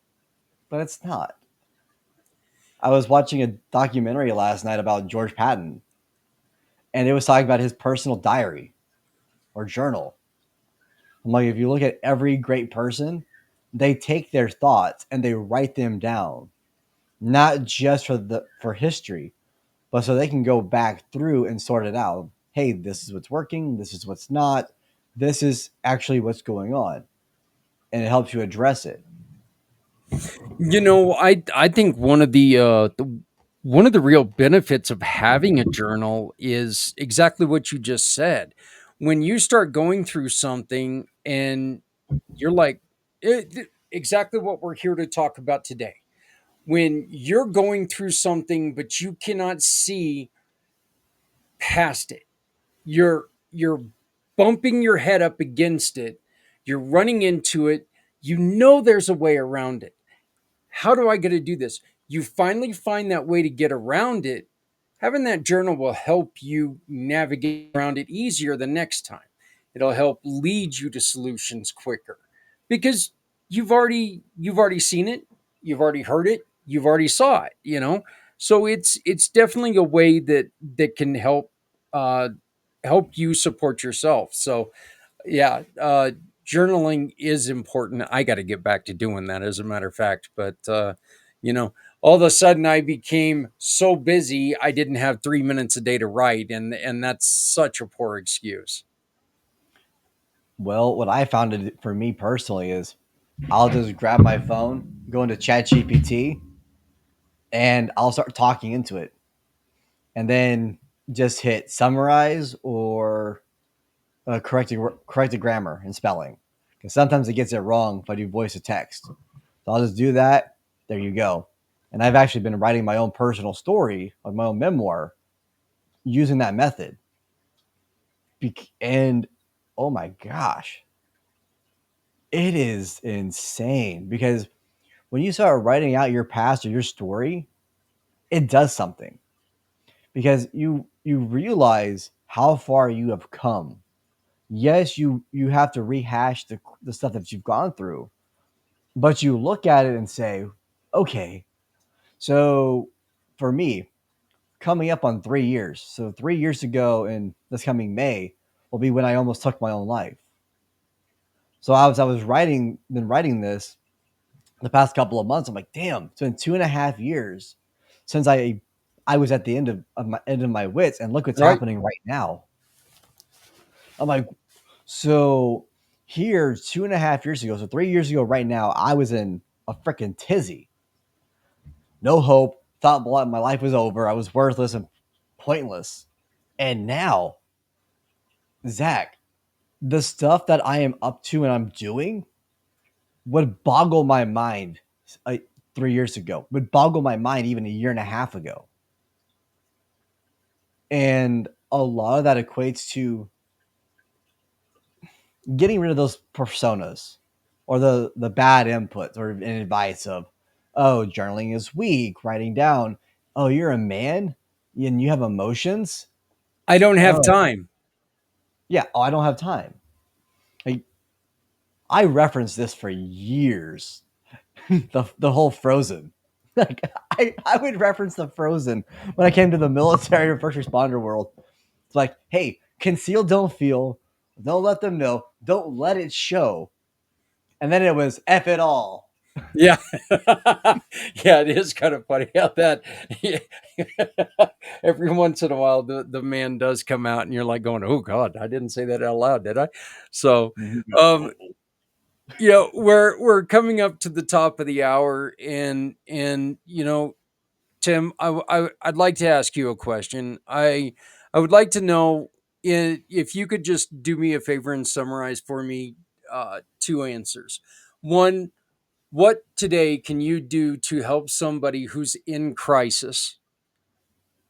but it's not. I was watching a documentary last night about George Patton, and it was talking about his personal diary or journal. I'm like, if you look at every great person, they take their thoughts and they write them down, not just for history, but so they can go back through and sort it out. Hey, this is what's working. This is what's not. This is actually what's going on, and it helps you address it. I think one of the real benefits of having a journal is exactly what you just said. When you start going through something and you're like, exactly what we're here to talk about today. When you're going through something but you cannot see past it, you're bumping your head up against it, you're running into it, there's a way around it. How do I get to do this? You finally find that way to get around it. Having that journal will help you navigate around it easier the next time. It'll help lead you to solutions quicker, because you've already seen it, you've already heard it, you've already saw it. So it's definitely a way that can uh, help you support yourself. So yeah, journaling is important. I got to get back to doing that, as a matter of fact. But all of a sudden, I became so busy I didn't have 3 minutes a day to write, and that's such a poor excuse. Well, what I found it for me personally is I'll just grab my phone, go into ChatGPT, and I'll start talking into it, and then just hit summarize or corrected grammar and spelling. Because sometimes it gets it wrong if I do voice to text. So I'll just do that. There you go. And I've actually been writing my own personal story of my own memoir using that method. And oh my gosh, it is insane because when you start writing out your past or your story, it does something because you realize how far you have come. Yes, you have to rehash the stuff that you've gone through, but you look at it and say, okay, so for me, coming up on 3 years. So 3 years ago in this coming May will be when I almost took my own life. So I was been writing this the past couple of months. I'm like, damn, it's been 2.5 years since I was at the end of my wits, and look what's Right. happening right now. I'm like, so here 2.5 years ago, so 3 years ago, right now, I was in a freaking tizzy. No hope. Thought my life was over. I was worthless and pointless. And now, Zach, the stuff that I am up to and I'm doing would boggle my mind 3 years ago, would boggle my mind even a year and a half ago. And a lot of that equates to getting rid of those personas or the bad inputs or advice of, oh, journaling is weak, writing down, oh, you're a man and you have emotions. I don't have Oh, time. yeah. Oh, I don't have time. Like, I referenced this for years. the whole Frozen. Like I would reference the Frozen when I came to the military or first responder world. It's like, hey, conceal, don't feel, don't let them know, don't let it show. And then it was F it all. Yeah. Yeah, it is kind of funny how that every once in a while the man does come out and you're like going, oh God, I didn't say that out loud, did I? So um we're coming up to the top of the hour, and Tim, I'd like to ask you a question. I would like to know if you could just do me a favor and summarize for me two answers. One, what today can you do to help somebody who's in crisis?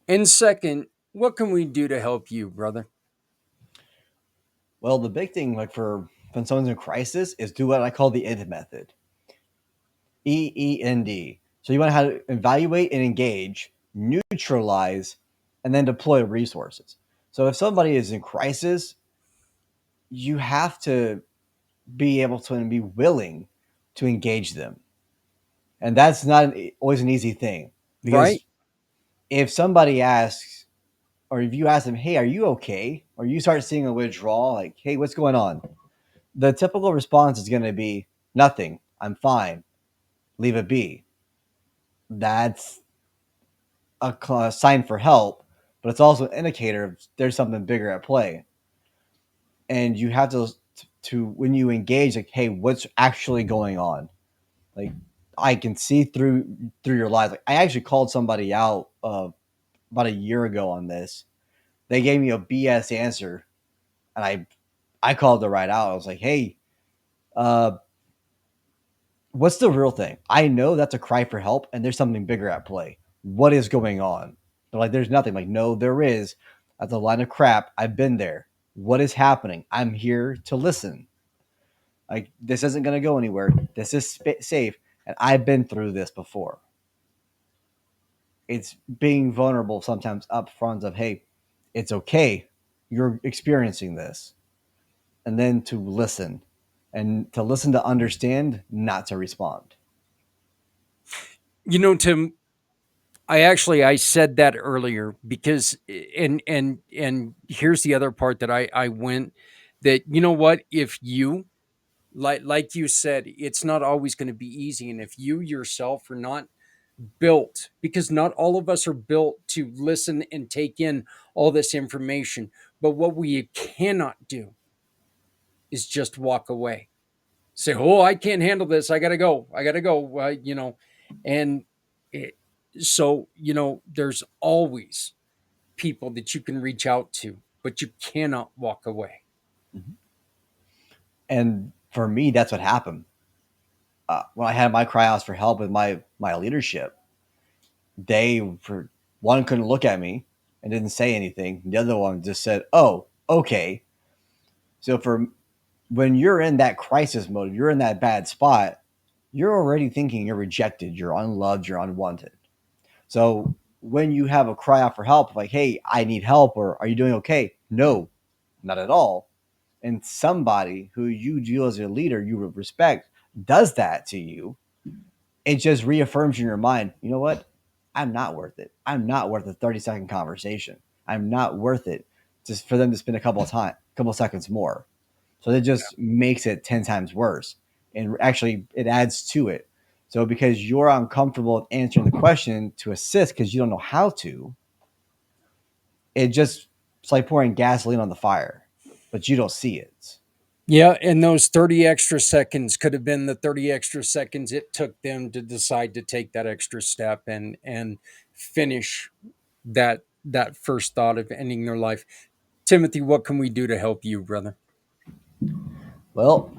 And second, what can we do to help you, brother? Well, the big thing, like for when someone's in crisis, is do what I call the END method. EEND. So you want to how to evaluate and engage, neutralize, and then deploy resources. So if somebody is in crisis, you have to be able to and be willing to engage them. And that's not always an easy thing Right? because if somebody asks, or if you ask them, hey, are you okay? Or you start seeing a withdrawal, like, hey, what's going on? The typical response is going to be nothing. I'm fine. Leave it be. That's a sign for help, but it's also an indicator of there's something bigger at play. And you have to when you engage, like, hey, what's actually going on? Like, I can see through your lies. Like, I actually called somebody out about a year ago on this. They gave me a BS answer, and I called it right out. I was like, hey, uh, what's the real thing? I know that's a cry for help, and there's something bigger at play. What is going on? They're like, there's nothing. I'm like, no, there is. That's a line of crap. I've been there. What is happening? I'm here to listen. Like, this isn't going to go anywhere. This is safe, and I've been through this before. It's being vulnerable sometimes up front of, hey, it's okay. You're experiencing this. And then to listen and to understand, not to respond. Tim, I said that earlier because and here's the other part that I went, that what, if you, like you said, it's not always going to be easy, and if you yourself are not built, because not all of us are built to listen and take in all this information, but what we cannot do is just walk away, say, oh, I can't handle this, I gotta go, and it, so there's always people that you can reach out to, but you cannot walk away. Mhm. And for me, that's what happened. When I had my cry outs for help with my leadership, they for one couldn't look at me and didn't say anything. The other one just said, "Oh, okay." So for when you're in that crisis mode, you're in that bad spot, you're already thinking you're rejected, you're unloved, you're unwanted. So when you have a cry out for help, like, hey, I need help, or are you doing okay? No, not at all. And somebody who you view as a leader you respect does that to you, it just reaffirms in your mind, you know what? I'm not worth it. I'm not worth a 30-second conversation. I'm not worth it just for them to spend a couple seconds more. So it just makes it 10 times worse. And actually, it adds to it. So because you're uncomfortable answering the question to assist because you don't know how to, it's like pouring gasoline on the fire, but you don't see it. Yeah, and those 30 extra seconds could have been the 30 extra seconds it took them to decide to take that extra step and finish that first thought of ending their life. Timothy, what can we do to help you, brother? Well,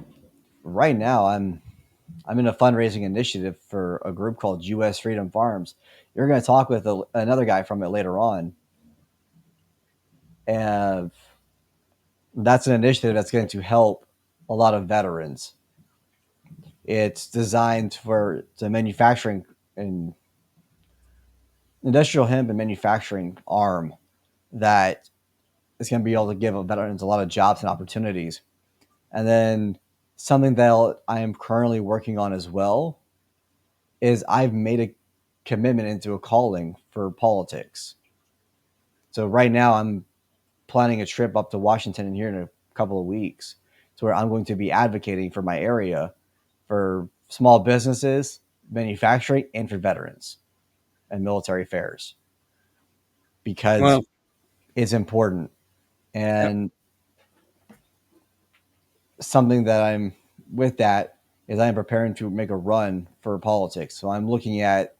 right now I'm in a fundraising initiative for a group called U.S. Freedom Farms. You're going to talk with another guy from it later on, and that's an initiative that's going to help a lot of veterans. It's designed for the manufacturing and industrial hemp and manufacturing arm that is going to be able to give veterans a lot of jobs and opportunities. And then something that I am currently working on as well is I've made a commitment into a calling for politics. So right now I'm planning a trip up to Washington here in a couple of weeks to where I'm going to be advocating for my area for small businesses, manufacturing, and for veterans and military affairs because Well, it's important. yep. And something that I'm with that is I'm preparing to make a run for politics. So I'm looking at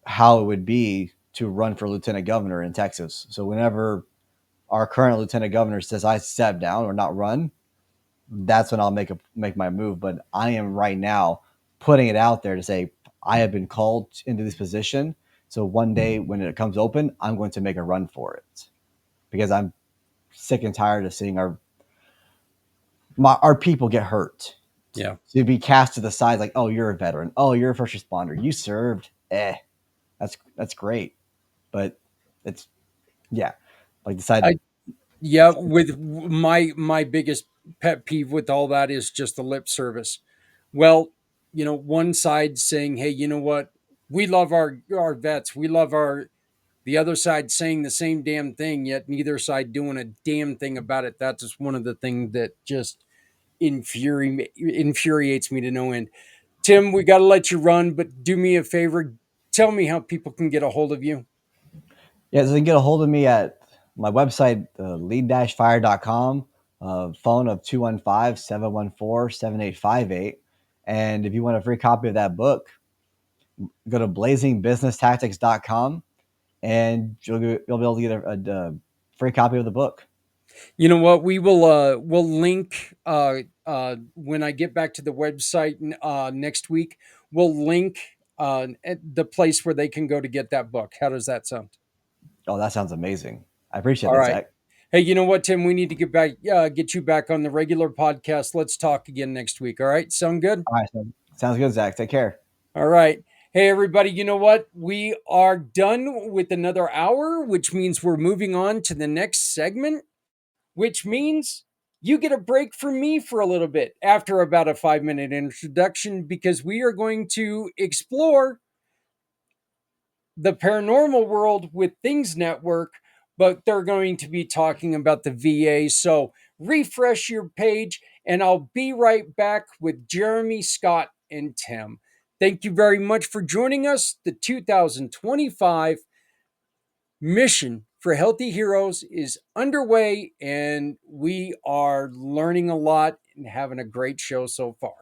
how it would be to run for lieutenant governor in Texas. So whenever our current lieutenant governor says I step down or not run, that's when I'll make my move. But I am right now putting it out there to say I have been called into this position. So one day when it comes open, I'm going to make a run for it because I'm sick and tired of seeing our people get hurt. Yeah. To be cast to the side like, oh, you're a veteran. Oh, you're a first responder. You served. That's great. But it's yeah. Like decide. Yeah, with my biggest pet peeve with all that is just the lip service. Well, one side saying, "Hey, you know what? We love our vets. We love our." The other side saying the same damn thing, yet neither side doing a damn thing about it. That's just one of the things that just infuriates me to no end. Tim, we got to let you run, but do me a favor. Tell me how people can get a hold of you. Yeah, so you can get a hold of me at my website, lead-fire.com, phone of 215-714-7858. And if you want a free copy of that book, go to blazingbusinesstactics.com and you'll be able to get a free copy of the book. You know what? We'll link when I get back to the website next week. We'll link at the place where they can go to get that book. How does that sound? Oh, that sounds amazing. I appreciate All that, right. Zach. Hey, you know what, Tim? We need to get you back on the regular podcast. Let's talk again next week. All right. Sound good? All right. Sounds good, Zach. Take care. All right. Hey, everybody, you know what? We are done with another hour, which means we're moving on to the next segment, which means you get a break from me for a little bit after about a 5-minute introduction because we are going to explore the paranormal world with Things Network, but they're going to be talking about the VA. So refresh your page, and I'll be right back with Jeremy, Scott, and Tim. Thank you very much for joining us. The 2025 mission for Healthy Heroes is underway, and we are learning a lot and having a great show so far.